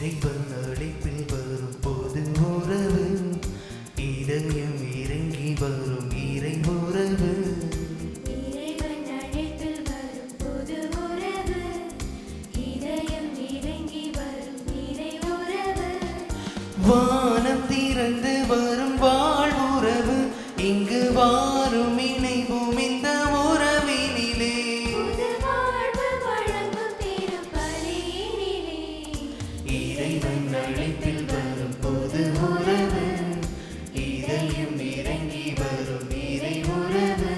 இறைவன் அழைப்பில் வரும் பொது உறவு, இதயம் இறங்கி வரும் இறை உறவு. இறைவன் அழைப்பில் வரும் பொது உறவு, இதயம் இறங்கி வரும் இறை உறவு. வானம் திறந்து வரும் வாழ்வுறவு, இங்கு வாரும் இணைவும் இந்த உறவினிலே. புது வாழ்வு வழங்கும் திருப்பலியினிலே. இறைவன் அழைப்பில் வரும் பொது உறவு, இதயம் இறங்கி வரும் இறை உறவு.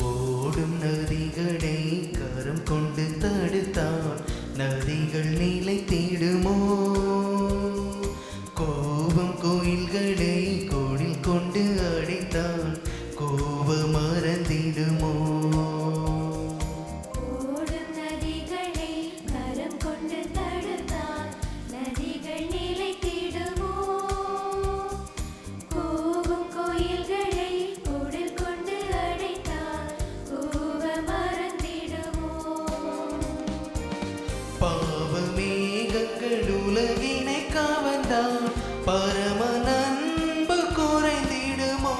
ஓடும் நதிகளை கரம் கொண்டு தடுத்தான், நதிகள் நிலைத்திடுமோ? கோபம் கோயில்களை கோடில் கொண்டு அடைத்தான், கோபம் மறந்திடுமோ? ஓடும் நதிகளை கரம் கொண்டு தடுத்தால் நதிகள் நிலைத்திடுமோ? கோபம் கோயில்களை கூடில் கொண்டு அடைத்தால் கோபம் மறந்திடுமோ? பாவமேகங்கள் உலகினை கவர்ந்தான், பரம நண்பு குறைந்திடுமோ?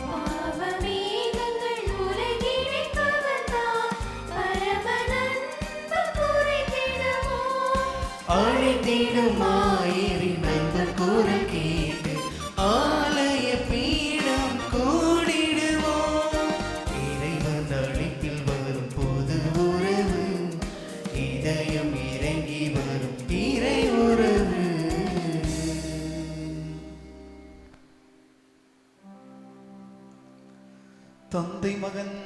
பாவமேகங்கள் உலகினை கவர்ந்தால் பரம நண்பு குறைந்திடுமோ? அழைத்திடும் ஆயிரின் நண்பர் குரல் கேட்டு ஆலய பீடம் கூடிடுவோம். இறைவன் அழைப்பில் வரும் பொது உறவு, இதயம் இறங்கி வரும் இறை உறவு. தந்தை மகன்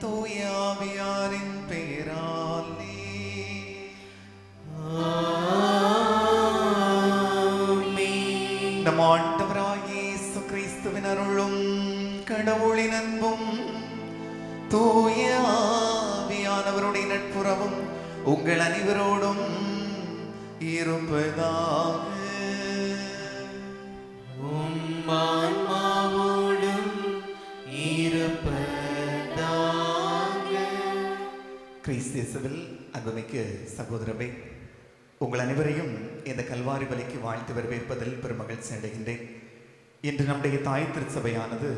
தூய ஆவியாரின் பெயராலே ஆமென். நம் ஆண்டவராகிய இயேசு கிறிஸ்துவின் அருளும் கடவுளின் அன்பும் தூய ஆவியானவருடைய நட்புறவும் உங்கள் அனைவரோடும் இருப்பதாக. உம் ஆன்மாவோடும் இருப்பதாக. கிறிஸ்து இயேசுவில் அன்புமிக்க சகோதரமே, உங்கள் அனைவரையும் இந்த கல்வாரி பலிக்கு வாழ்த்து வரவேற்பதில் பெருமகிழ்ச்சி அடைகின்றேன். இன்று நம்முடைய தாய் திருச்சபையானது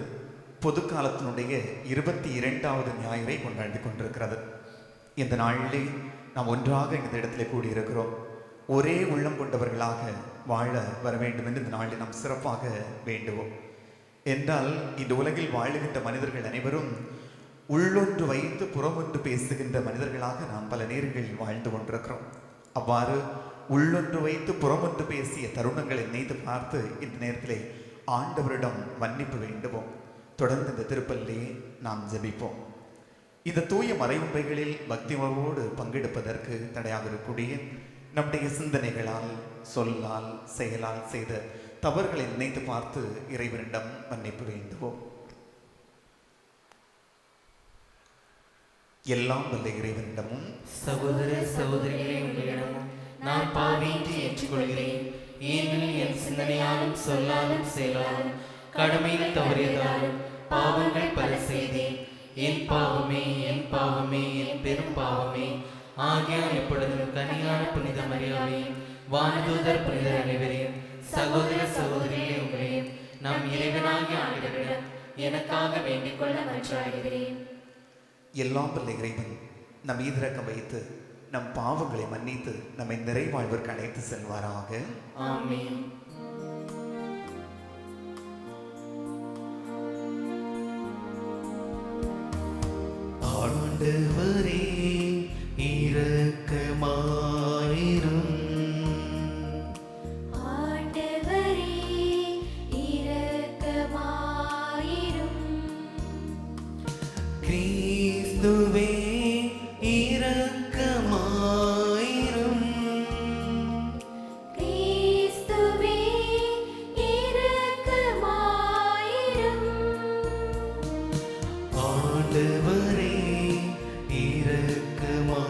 பொது காலத்தினுடைய 22வது ஞாயிறை கொண்டாடி கொண்டிருக்கிறது. இந்த நாளிலே நாம் ஒன்றாக இந்த இடத்திலே கூடியிருக்கிறோம். ஒரே உள்ளம் கொண்டவர்களாக வாழ வர வேண்டும் என்று இந்த நாளில் நாம் சிறப்பாக வேண்டுவோம். என்றால் இந்த உலகில் வாழுகின்ற மனிதர்கள் அனைவரும் உள்ளொன்று வைத்து புறமொன்று பேசுகின்ற மனிதர்களாக நாம் பல நேரங்களில் வாழ்ந்து கொண்டிருக்கிறோம். அவ்வாறு உள்ளொன்று வைத்து புறமொன்று பேசிய தருணங்களை நினைத்து பார்த்து இந்த நேரத்திலே ஆண்டவரிடம் மன்னிப்பு வேண்டுவோம். தொடர்ந்து இந்த திருப்பலிலே நாம் ஜெபிப்போம். இந்த தூய மறைவுண்மைகளில் பக்தியோடு பங்கெடுப்பதற்கு தடையாக இருக்கக்கூடிய நம்முடைய சிந்தனைகளால், சொல்லால், செயலால் செய்த தவறுகளை நினைத்து பார்த்து இறைவனிடம் மன்னிப்பு வேண்டுவோம். எல்லாம் வல்ல இறைவனிடமும் சகோதர சகோதரிகளே, உங்களிடமும் நான் பாவியின்றி ஏற்றுக்கொள்கிறேன். ஏனெனில் என் சிந்தனையாலும் சொல்லாலும் செயலாலும் கடமையில் தவறியதாலும் பாவங்கள் பல செய்தேன். என் பாவமே, என் பாவமே, என் பெரும் பாவமே. ஆகியால் இப்பொழுதும் கன்னியான புனித மரியாதையும் வானதூதர் புனிதர் அனைவரையும் சகோதர சகோதரிகளே, உங்களையும் நம் இறைவனாகிய ஆண்டவரிடம் எனக்காக வேண்டிக் கொள்ள மன்றாடுகிறேன். எல்லாம் வல்ல இறைவன் நம் ஈதிரக்கம் வைத்து நம் பாவங்களை மன்னித்து நம்மை நிறைவாழ்விற்கு அழைத்து செல்வாராக. ஆமென். ஆண்டவரே இரக்கமாயிரும். ஆண்டவரே இரக்கமாயிரும். கிறிஸ்துவே இரக்கமாயிரும். கிறிஸ்துவே இரக்கமாயிரும். ஆண்டவரே இரக்கமாயிரும்.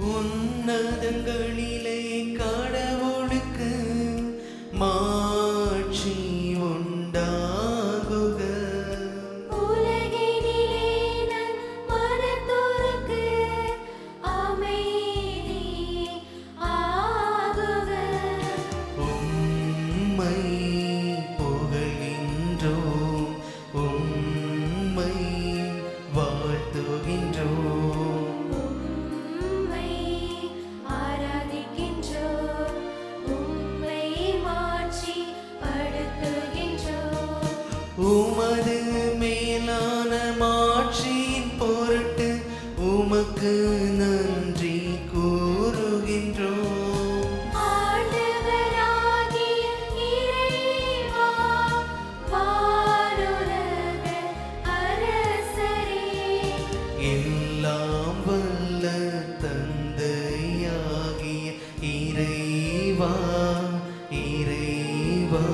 உன்னதங்களிலே கடவுளுக்கு மாட்சி உண்டாகுக. உலகினிலே நம் மனத்தோருக்கு அமைதி ஆகுக. உம்மை புகழ்கின்றோம், உம்மை வாழ்த்துகின்றோம். உம்மை ஆராதிக்கின்றோம், உம்மை மாட்சிப்படுத்துகின்றோம். உமது மேலான மாட்சியின் பொருட்டு உமக்கு நன்றி கூறுகின்றோம். ஆண்டவராகிய இறைவா, வானுலக அரசரே, எல்லாம் வல்ல தந்தையாகிய இறைவா, இறைவா,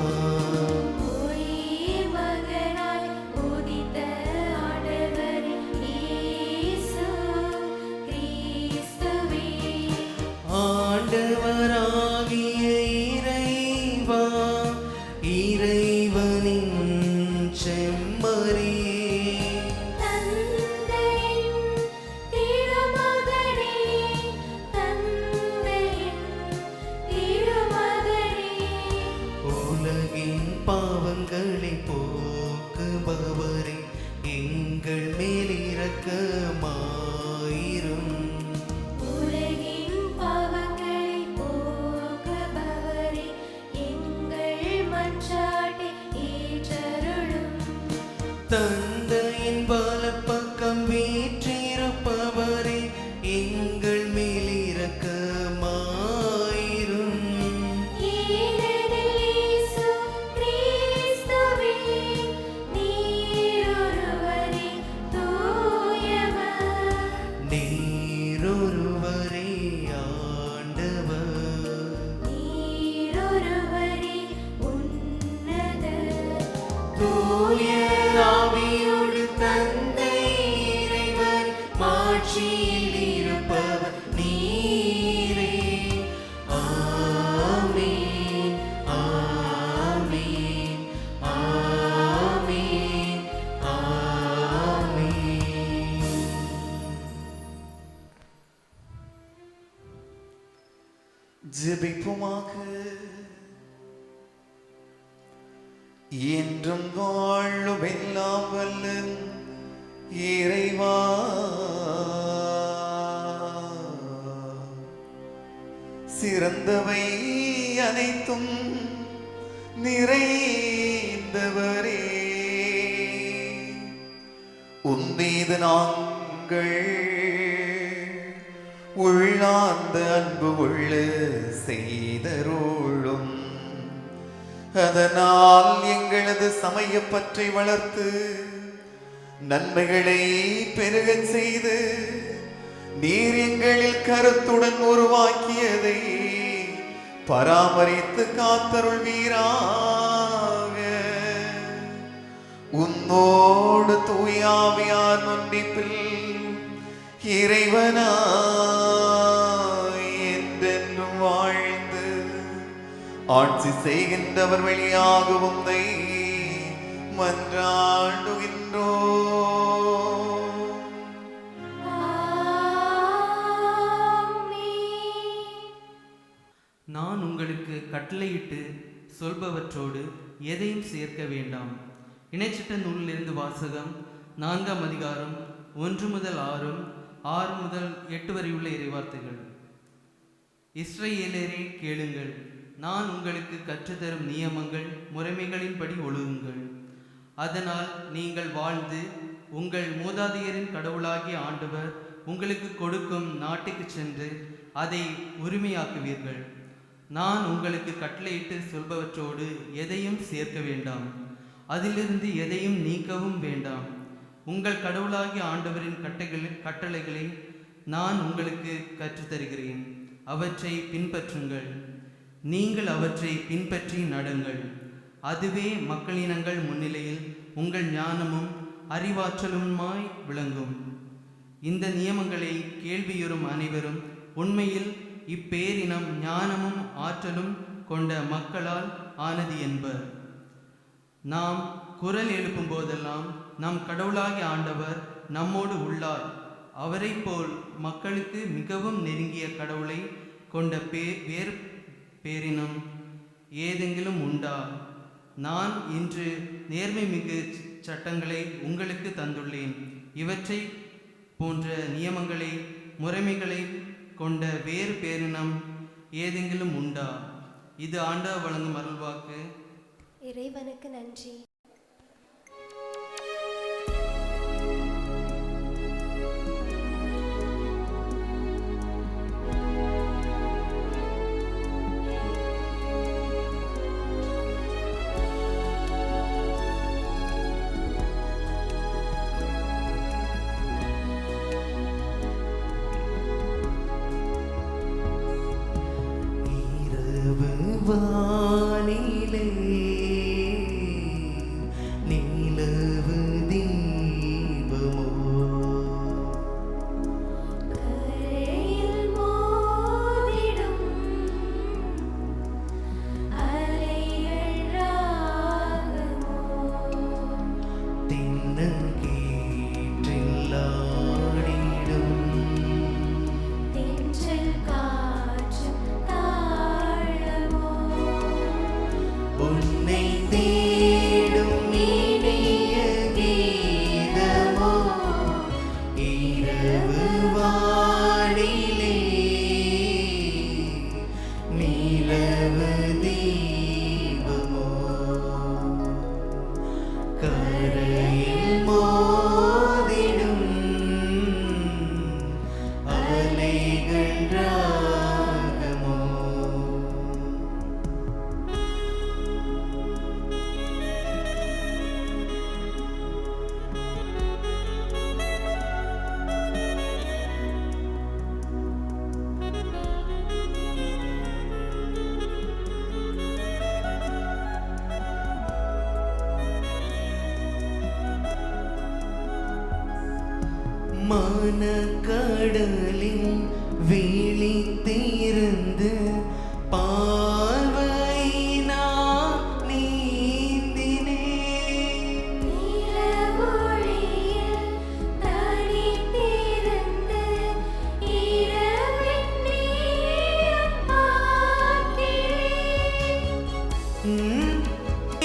ஒரே மகனாய் உதித்த ஆண்டவர் இயேசு கிறிஸ்துவே, ஆண்டவராகிய இறைவா, இறைவனின் செம்மறியே, தந்தையின் திருமகனே, தந்தையின் திருமகனே, உலகின் பாவங்களை போக்குபவரே, எங்கள் மேல் இரக்கமாயிரும். உலகின் பாவங்களை போக்குபவரே, எங்கள் மன்றாட்டை ஏற்றருளும். தந்தையின் வலப்பக்கம் வீற்றிருப்பவரே, எங்கள் மேல் இரக்கமாயிரும். ஏனெனில் இயேசு கிறிஸ்துவே, நீர் ஒருவரே தூயவர், நீரொருவரே ஆண்டவர், நீர் ஒருவரே உன்னதர். தூய ஆவியோடு தந்தை இறைவன் மாட்சியில் இருப்பவர் நீரே. ஆமென், ஆமென், ஆமென், ஆமென். ஜெபிப்போமாக. என்றும் வாழும் எல்லாம் வல்ல இறைவா, சிறந்தவை அனைத்தும் நிறைந்தவரே, உன்மீது நாங்கள் உள்ளார்ந்த அன்பு உள்ள செய்தருளும். அதனால் எங்களது சமயப்பற்றை வளர்த்து நன்மைகளை பெருகச் செய்து நீர் எங்களில் கருத்துடன் உருவாக்கியதை பராமரித்து காத்தருள்வீராக. உன்னோடு தூயாவியார் ஒன்றிப்பில் இறைவனாய் என்றென்றும் வாழ்ந்து ஆட்சி செய்கின்றவர் வழியாக உம்மை மன்றாடுகின்றோம். ஆமென். நான் உங்களுக்கு கட்டளையிட்டு சொல்பவற்றோடு எதையும் சேர்க்க வேண்டாம். இணைச்சிட்ட நூலிலிருந்து வாசகம். 4ஆம் அதிகாரம் 1 முதல் 6, 6 முதல் 8 வரை உள்ள இறைவார்த்தைகள். இஸ்ரவேலரே கேளுங்கள், நான் உங்களுக்கு கற்றுத்தரும் நியமங்கள் முறைமைகளின்படி ஒழுகுங்கள். அதனால் நீங்கள் வாழ்ந்து உங்கள் மூதாதையரின் கடவுளாகிய ஆண்டவர் உங்களுக்கு கொடுக்கும் நாட்டுக்கு சென்று அதை உரிமையாக்குவீர்கள். நான் உங்களுக்கு கட்டளையிட்டு சொல்பவற்றோடு எதையும் சேர்க்க வேண்டாம், அதிலிருந்து எதையும் நீக்கவும் வேண்டாம். உங்கள் கடவுளாகிய ஆண்டவரின் கட்டளைகளை நான் உங்களுக்கு கற்றுத்தருகிறேன், அவற்றை பின்பற்றுங்கள். நீங்கள் அவற்றை பின்பற்றி நடங்கள். அதுவே மக்களினங்கள் முன்னிலையில் உங்கள் ஞானமும் அறிவாற்றலுமாய் விளங்கும். இந்த நியமங்களை கேள்வியுறும் அனைவரும் உண்மையில் இப்பேரினம் ஞானமும் ஆற்றலும் கொண்ட மக்களால் ஆனது என்பர். நாம் குரல் எழுப்பும் போதெல்லாம் நம் கடவுளாகிய ஆண்டவர் நம்மோடு உள்ளார், அவரை போல் மக்களுக்கு மிகவும் நெருங்கிய கடவுளை கொண்ட வேறு பேரினம் ஏதெங்கிலும் உண்டா? நான் இன்று நேர்மை மிகு சட்டங்களை உங்களுக்கு தந்துள்ளேன். இவற்றை போன்ற நியமங்களை முறைமைகளை கொண்ட வேறு பேரினம் ஏதெங்கிலும் உண்டா? இது ஆண்டவர் வழங்கும் அருள்வாக்கு. இறைவனுக்கு நன்றி. வானிலே நிலவு தீபமோ கரையில் மோதிடும் அலைகள் ராகமோ தென்னங்கீற்றில் ஆடிடும் தென்றல் காற்று தாழமோ உன்னை தேடும் இனிய கீதமோ இரவு வானிலே நிலவு தீபமோ கரையில் மோதிடும் அலைகள் ராகமோ. மனக்கடலின் விழித்திருந்து பார்வையினால் நீந்தினேன். நிலவொளியில் தனித்திருந்து இரவின் நீலம் பார்க்கிறேன்.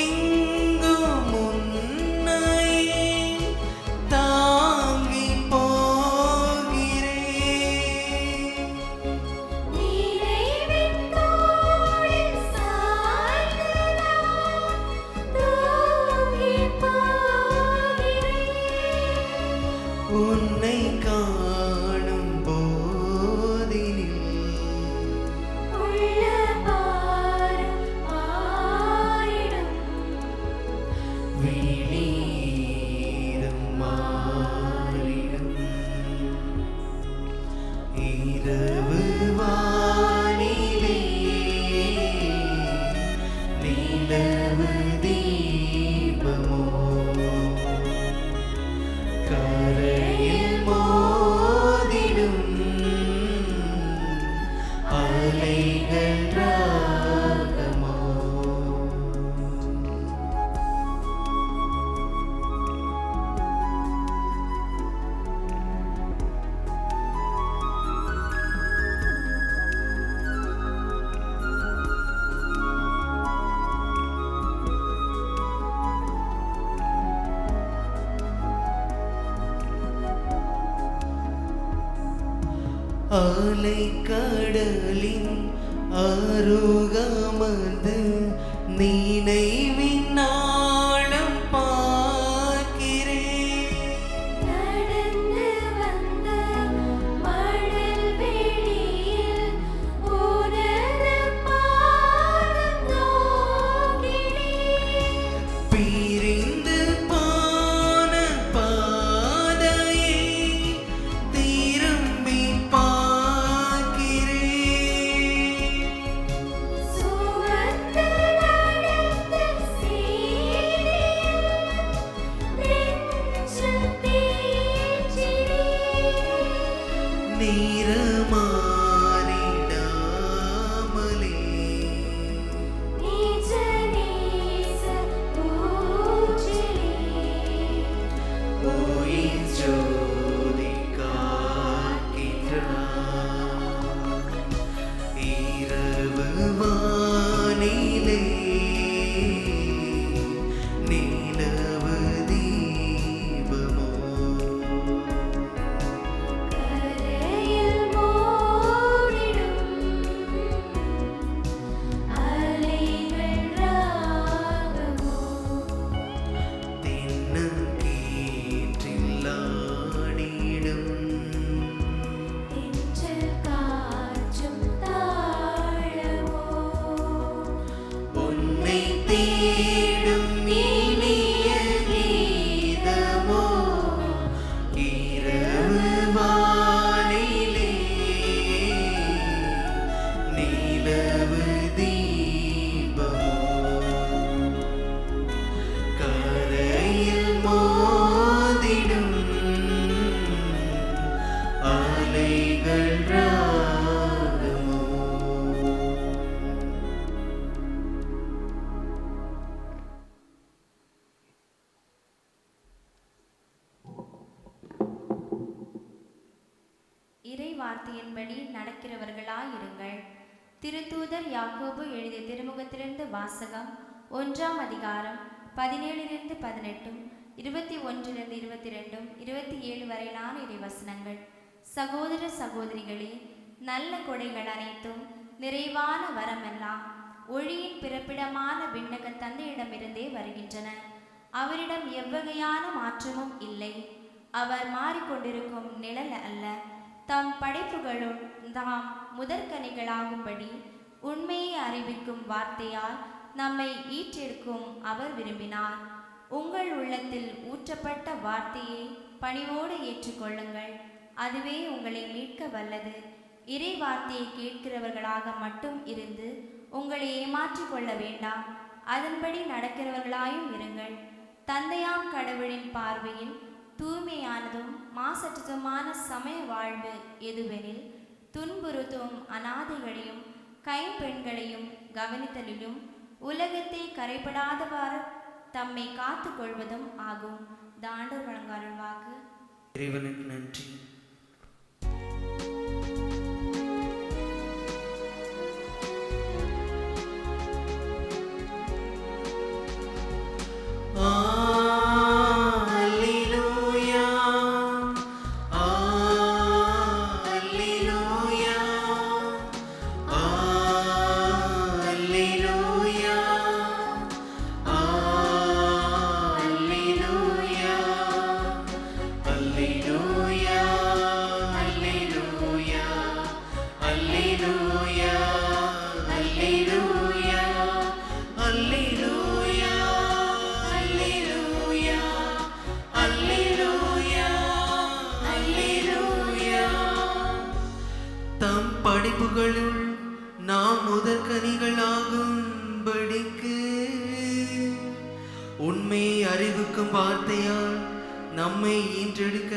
எங்கும் உன்னையே தாங்கி போகிறேன். நினைவின் தோளில் சாய்ந்து நான் தூங்கிப் போகிறேன். உன்னை காணும் போதினில் உள்ள பாரம் மாறிடும். விழியும் மாறிடும். இரவு வானிலே நிலவு தீபமோ கரையில் மோதிடும் அலைகள் ராகமோ. அலைக்கடலின் அருகமது நினைவின் நாளம் பார்க்கிறேன். நடந்து வந்த மணல் வெளியில் உனது பாதம் நோக்கினேன். பிரிந்து போன பாதையை திரும்பி பார்க்கிறேன். சுமந்து நடந்த சீ பாடிடும் இனிய கீதமோ இரவு வானிலே நிலவு தீபமோ கரையில் மோதிடும் அலைகள் ராகமோ. இறை வார்த்தையின்படி நடக்கிறவர்களாயிருங்கள். திருத்தூதர் யாக்கோபு எழுதிய திருமுகத்திலிருந்து வாசகம். 1ஆம் அதிகாரம் 17-18, 21-22, 27 வரையிலான இறைவசனங்கள். சகோதர சகோதரிகளே, நல்ல கொடைகள் அனைத்தும் நிறைவான வரமெல்லாம் ஒளியின் பிறப்பிடமான விண்ணக தந்தையிடமிருந்தே வருகின்றன. அவரிடம் எவ்வகையான மாற்றமும் இல்லை. அவர் மாறிக்கொண்டிருக்கும் நிழல் அல்ல. தம் படைப்புகளுள் தாம் முதற்கனிகளாகும்படி உண்மையை அறிவிக்கும் வார்த்தையால் நம்மை ஈற்றெடுக்கும் அவர் விரும்பினார். உங்கள் உள்ளத்தில் ஊற்றப்பட்ட வார்த்தையை பணிவோடு ஏற்றுக்கொள்ளுங்கள். அதுவே உங்களை மீட்க வல்லது. இறை வார்த்தையை கேட்கிறவர்களாக மட்டும் இருந்து உங்களை ஏமாற்றிக் கொள்ள வேண்டாம். அதன்படி நடக்கிறவர்களாயும் இருங்கள். தந்தையாம் கடவுளின் பார்வையில் தூய்மையானதும் மாசற்றதுமான சமய வாழ்வு எதுவெனில் துன்புறுத்தும் அநாதைகளையும் கைம்பெண்களையும் கவனித்தலிலும் உலகத்தை கரைபடாதவாறு தம்மை காத்து கொள்வதும் ஆகும். தாண்டர் வழங்காரன் வாக்கு. இறைவனுக்கு நன்றி. தம் படைப்புகளுள் நாம் முதற்கனிகளாகும்படிக்கு உண்மையை அறிவிக்கும் வார்த்தையால் நம்மை ஈன்றெடுக்க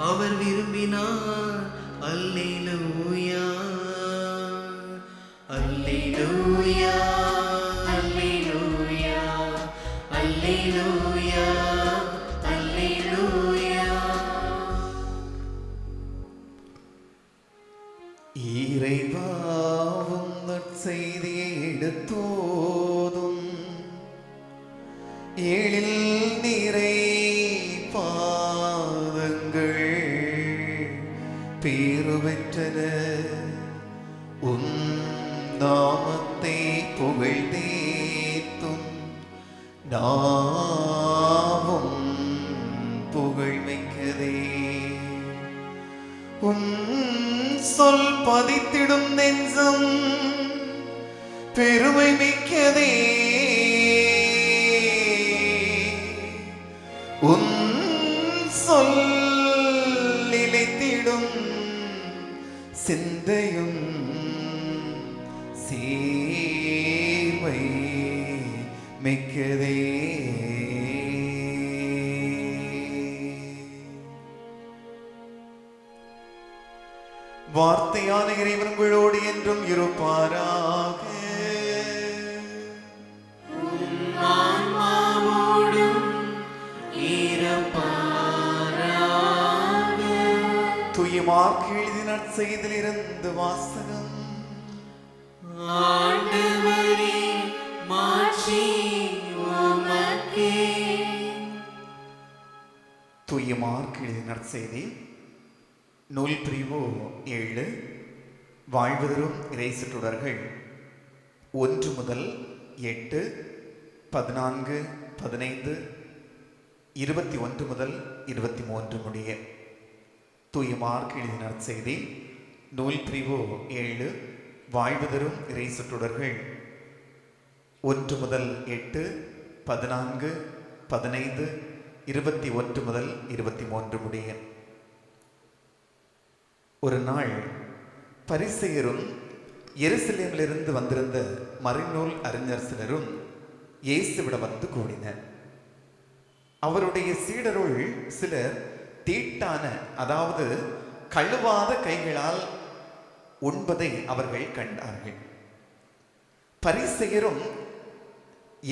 அவர் விரும்பினார். அல்லேலூயா, அல்லேலூயா, அல்லேலூயா, அல்லேலூயா, அல்லேலூயா. இறைவாவும் நற்செய்தியை எடுத்தோதும் ஏழில் நிறை பாதங்கள் பேறு பெற்றன. உன் நாமத்தை புகழ்ந்தேத்தும் நாவும் புகழ்மிக்கதே. சொல் பதித்திடும் நெஞ்சம் பெருமை மிக்கதே. உன் சொல் நிலைத்திடும் சிந்தையும் சீர்மை மிக்கதே. வார்த்தையான இறைவன் உங்களோடு என்றும் இருப்பாராக. தூய மார்க்கு எழுதிய நற்செய்தியிலிருந்து வாசகம். ஆண்டவரே, மாட்சி உமக்கே. தூய மார்க்கு எழுதிய நற்செய்தி நூல் பிரிவு 7. வாழ்வு தரும் இறைச்சிற்றுடர்கள் 1 முதல் 8, 14, 15, 21 முதல் 23 முடிய. தூய மார்க்கு எழுதிய நற்செய்தி நூல் பிரிவு 7. வாழ்வு தரும் இறைச்சிற்றுடர்கள் 1 முதல் 8, 14, 15, 21 முதல் 23 முடிய. ஒரு நாள் பரிசேயரும் எருசலேமிலிருந்து வந்திருந்த மறைநூல் அறிஞர் சிலரும் இயேசுவிடம் வந்து கூடினர். அவருடைய சீடருள் சிலர் தீட்டான, அதாவது கழுவாத கைகளால் உண்பதை அவர்கள் கண்டார்கள். பரிசேயரும்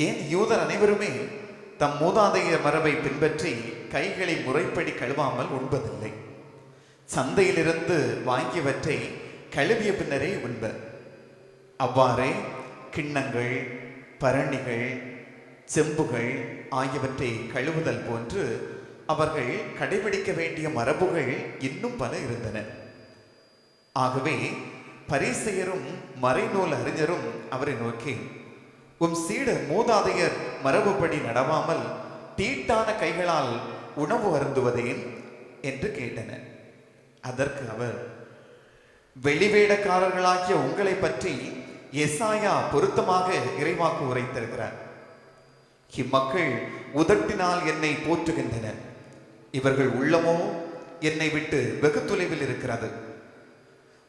ஏன் யூதர் அனைவருமே தம் மூதாதையர் மரபை பின்பற்றி கைகளை முறைப்படி கழுவாமல் உண்பதில்லை. சந்தையிலிருந்து வாங்கியவற்றை கழுவிய பின்னரே உண்பர். அவ்வாறே கிண்ணங்கள், பரணிகள், செம்புகள் ஆகியவற்றை கழுவுதல் போன்று அவர்கள் கடைபிடிக்க வேண்டிய மரபுகள் இன்னும் பல இருந்தன. ஆகவே பரிசேயரும் மறைநூல் அறிஞரும் அவரை நோக்கி, உம் சீடர் மூதாதையர் மரபுப்படி நடவாமல் தீட்டான கைகளால் உணவு அருந்துவதேன் என்று கேட்டனர். அதற்கு அவர், வெளிவேடக்காரர்களாகிய உங்களை பற்றி எசாயா பொருத்தமாக இறைவாக்கு உரைத்திருக்கிறார். இம்மக்கள் உதட்டினால் என்னை போற்றுகின்றனர், இவர்கள் உள்ளமோ என்னை விட்டு வெகு தொலைவில் இருக்கிறது.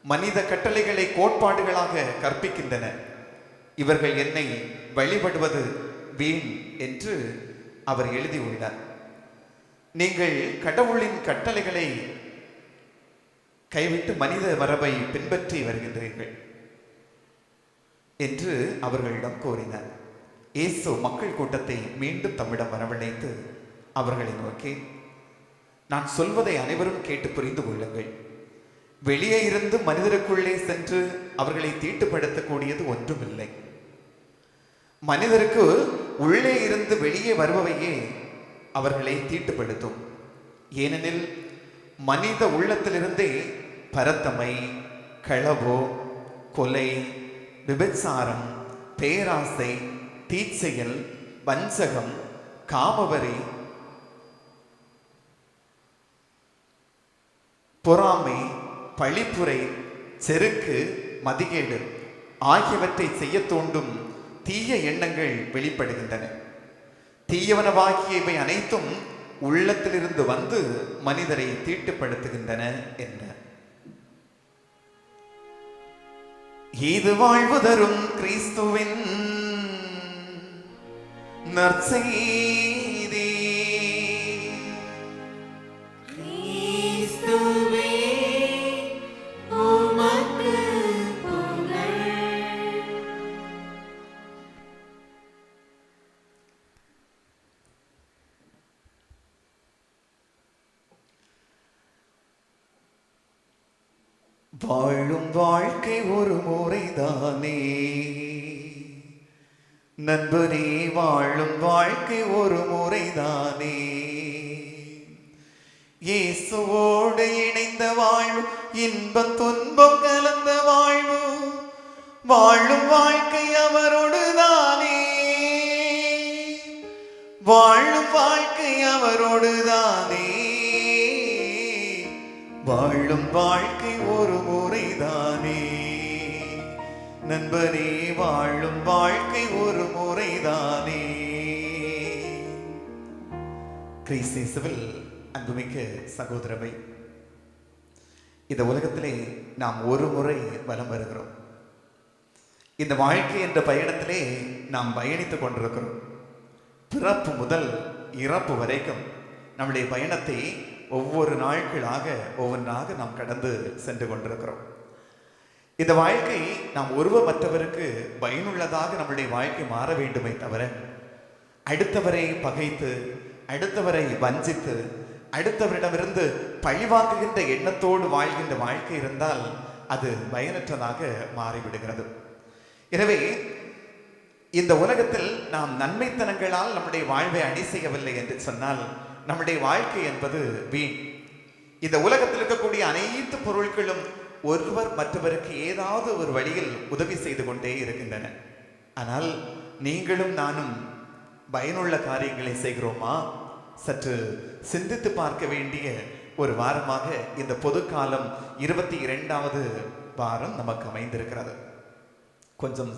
மனித கட்டளைகளை கோட்பாடுகளாக கற்பிக்கின்றனர், இவர்கள் என்னை வழிபடுவது வீண் என்று அவர் எழுதியுள்ளார். நீங்கள் கடவுளின் கட்டளைகளை கைவிட்டு மனித மரபை பின்பற்றி வருகின்றீர்கள் என்று அவர்களிடம் கூறினார். இயேசு மக்கள் கூட்டத்தை மீண்டும் தம்மிடம் வரவழைத்து அவர்களை நோக்கி, நான் சொல்வதை அனைவரும் கேட்டு புரிந்து கொள்ளுங்கள். வெளியே இருந்து மனிதருக்குள்ளே சென்று அவர்களை தீட்டுப்படுத்தக்கூடியது ஒன்றுமில்லை. மனிதருக்கு உள்ளே இருந்து வெளியே வருபவையே அவர்களை தீட்டுப்படுத்தும். ஏனெனில் மனித உள்ளத்திலிருந்தே பரத்தமை, களவோ, கொலை, விபச்சாரம், பேராசை, தீச்செயல், வஞ்சகம், காமவரி, பொறாமை, பழிப்புரை, செருக்கு, மதிகேடு ஆகியவற்றை செய்ய தூண்டும் தீய எண்ணங்கள் வெளிப்படுகின்றன. தீயவனவாகிய இவை அனைத்தும் உள்ளத்திலிருந்து வந்து மனிதரை தீட்டுப்படுத்துகின்றன என்றார். இது வாழ்வு தரும் கிறிஸ்துவின் நற்செய்தி. வாழும் வாழ்க்கை ஒரு முறைதானே நண்பனே, வாழும் வாழ்க்கை ஒரு முறைதானே. இயேசுவோடு இணைந்த வாழ்வு, இன்பம் துன்பம் கலந்த வாழ்வு, வாழும் வாழ்க்கை அவரோடு தானே. வாழும் வாழ்க்கை அவரோடு தானே. வாழும் வாழ்க்கை ஒரு முறைதானே நண்பனே, வாழும் வாழ்க்கை ஒரு முறைதானே. கிறிஸ்துவில் அன்புமிக்க சகோதரவை, இந்த உலகத்திலே நாம் ஒரு முறை வலம் வருகிறோம். இந்த வாழ்க்கை என்ற பயணத்திலே நாம் பயணித்துக் கொண்டிருக்கிறோம். பிறப்பு முதல் இறப்பு வரைக்கும் நம்முடைய பயணத்தை ஒவ்வொரு நாட்களாக ஒவ்வொன்றாக நாம் கடந்து சென்று கொண்டிருக்கிறோம். இந்த வாழ்க்கை நாம் ஒருவர் மற்றவருக்கு பயனுள்ளதாக நம்முடைய வாழ்க்கை மாற வேண்டுமே தவிர, அடுத்தவரை பகைத்து, அடுத்தவரை வஞ்சித்து, அடுத்தவரிடமிருந்து பழிவாக்குகின்ற எண்ணத்தோடு வாழ்கின்ற வாழ்க்கை இருந்தால் அது பயனற்றதாக மாறிவிடுகிறது. எனவே இந்த உலகத்தில் நாம் நன்மைத்தனங்களால் நம்முடைய வாழ்வை அணி செய்யவில்லை என்று சொன்னால் நம்முடைய வாழ்க்கை என்பது வீண். இந்த உலகத்தில் இருக்கக்கூடிய அனைத்து பொருட்களும் ஒருவர் மற்றவருக்கு ஏதாவது ஒரு வழியில் உதவி செய்து கொண்டே இருக்கின்றன. ஆனால் நீங்களும் நானும் பயனுள்ள காரியங்களை செய்கிறோமா? சற்று சிந்தித்து பார்க்க வேண்டிய ஒரு வாரமாக இந்த பொதுக்காலம் 22வது வாரம் நமக்கு அமைந்திருக்கிறது. கொஞ்சம்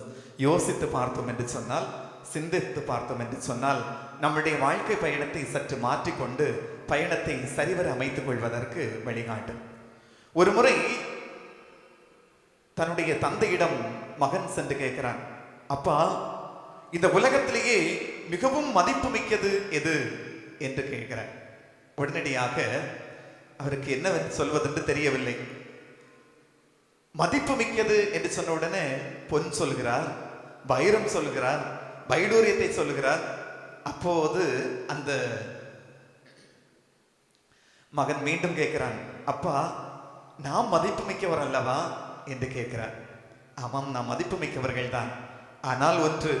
யோசித்து பார்த்தோம் என்று சொன்னால் சிந்தித்து பார்த்தோம் என்று சொன்னால் நம்முடைய வாழ்க்கை பயணத்தை சற்று மாற்றிக்கொண்டு பயணத்தை சரிவர அமைத்துக் கொள்வதற்கு வழிகாட்டும். ஒரு முறை தன்னுடைய தந்தையிடம் மகன் சென்று கேட்கிறான், அப்பா, இந்த உலகத்திலேயே மிகவும் மதிப்பு மிக்கது எது என்று கேட்கிறார். உடனடியாக அவருக்கு என்ன சொல்வதென்று தெரியவில்லை. மதிப்பு மிக்கது என்று சொன்ன உடனே பொன் சொல்கிறார், வைரம் சொல்கிறார், வைடூரியத்தை சொல்கிறார். அப்போது அந்த மகன் மீண்டும் கேட்கிறான், அப்பா, நாம் மதிப்பு மிக்கவர் அல்லவா என்று கேட்கிறார். ஆமாம், நாம் மதிப்பு மிக்கவர்கள் தான். ஆனால் ஒன்று,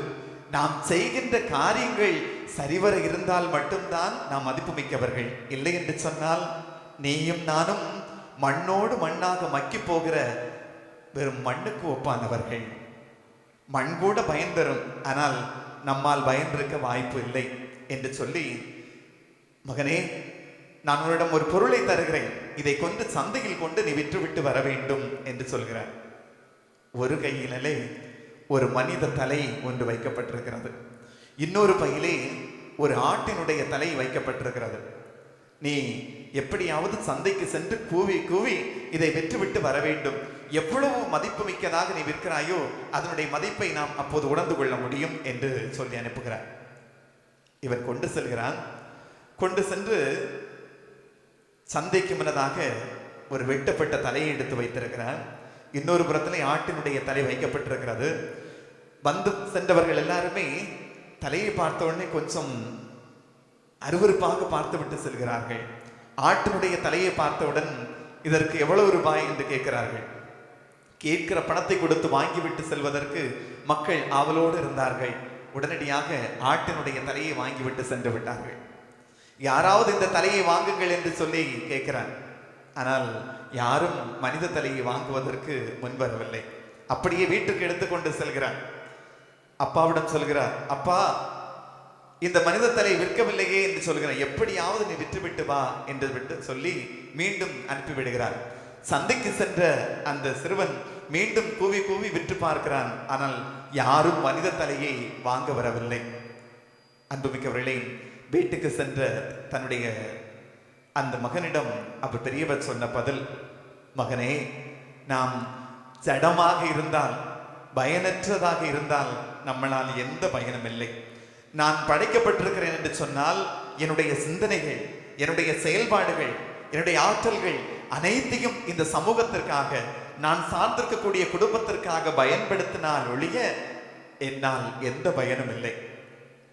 நாம் செய்கின்ற காரியங்கள் சரிவர இருந்தால் மட்டும்தான் நாம் மதிப்பு மிக்கவர்கள். இல்லை என்று சொன்னால் நீயும் நானும் மண்ணோடு மண்ணாக மக்கி போகிற வெறும் மண்ணுக்கு ஒப்பானவர்கள். மண் கூட பயன் தரும், ஆனால் நம்மால் பயந்திருக்க வாய்ப்பு இல்லை என்று சொல்லி, மகனே, நான் உன்னிடம் ஒரு பொருளை தருகிறேன், இதை கொண்டு சந்தையில் கொண்டு நீ விற்றுவிட்டு வர வேண்டும் என்று சொல்கிறார். ஒரு கையிலே ஒரு மனித தலை ஒன்று வைக்கப்பட்டிருக்கிறது, இன்னொரு பையிலே ஒரு ஆட்டினுடைய தலை வைக்கப்பட்டிருக்கிறது. நீ எப்படியாவது சந்தைக்கு சென்று கூவி கூவி இதை விற்றுவிட்டு வர வேண்டும். எவ்வளவு மதிப்பு மிக்கதாக நீ விற்கிறாயோ அதனுடைய மதிப்பை நாம் அப்போது உணர்ந்து கொள்ள முடியும் என்று சொல்லி அனுப்புகிறார். இவன் கொண்டு செல்கிறான். கொண்டு சென்று சந்தைக்கு முன்னதாக ஒரு வெட்டப்பட்ட தலையை எடுத்து வைத்திருக்கிறார். இன்னொரு புறத்திலே ஆட்டினுடைய தலை வைக்கப்பட்டிருக்கிறது. வந்து சென்றவர்கள் எல்லாருமே தலையை பார்த்த உடனே கொஞ்சம் அருவருப்பாக பார்த்து விட்டு செல்கிறார்கள். ஆட்டினுடைய தலையை பார்த்தவுடன் இதற்கு எவ்வளவு ரூபாய் என்று கேட்கிறார்கள். கேட்கிற பணத்தை கொடுத்து வாங்கிவிட்டு செல்வதற்கு மக்கள் ஆவலோடு இருந்தார்கள். உடனடியாக ஆட்டினுடைய தலையை வாங்கிவிட்டு சென்று விட்டார்கள். யாராவது இந்த தலையை வாங்குங்கள் என்று சொல்லி கேட்கிறார். ஆனால் யாரும் மனித தலையை வாங்குவதற்கு முன்வரவில்லை. அப்படியே வீட்டுக்கு எடுத்துக்கொண்டு செல்கிறார். அப்பாவிடம் சொல்கிறார், அப்பா, இந்த மனித தலை விற்கவில்லையே என்று சொல்கிறார். எப்படியாவது நீ விற்றுவிட்டு வா என்று விட்டு சொல்லி மீண்டும் அனுப்பிவிடுகிறார். சந்தைக்கு சென்ற அந்த சிறுவன் மீண்டும் கூவி கூவி விற்று பார்க்கிறான். ஆனால் யாரும் மனித தலையை வாங்க வரவில்லை. அன்புமிக்கவர்களே, வீட்டுக்கு சென்ற தன்னுடைய அந்த மகனிடம் அவர் பெரியவர் சொன்ன பதில், மகனே, நாம் ஜடமாக இருந்தால், பயனற்றதாக இருந்தால் நம்மளால் எந்த பயனும் இல்லை. நான் படைக்கப்பட்டிருக்கிறேன் என்று சொன்னால் என்னுடைய சிந்தனைகள், என்னுடைய செயல்பாடுகள், என்னுடைய ஆற்றல்கள் அனைத்தையும் இந்த சமூகத்திற்காக, நான் சார்ந்திருக்கக்கூடிய குடும்பத்திற்காக பயன்படுத்தினால் ஒழிய என்னால் எந்த பயனும் இல்லை.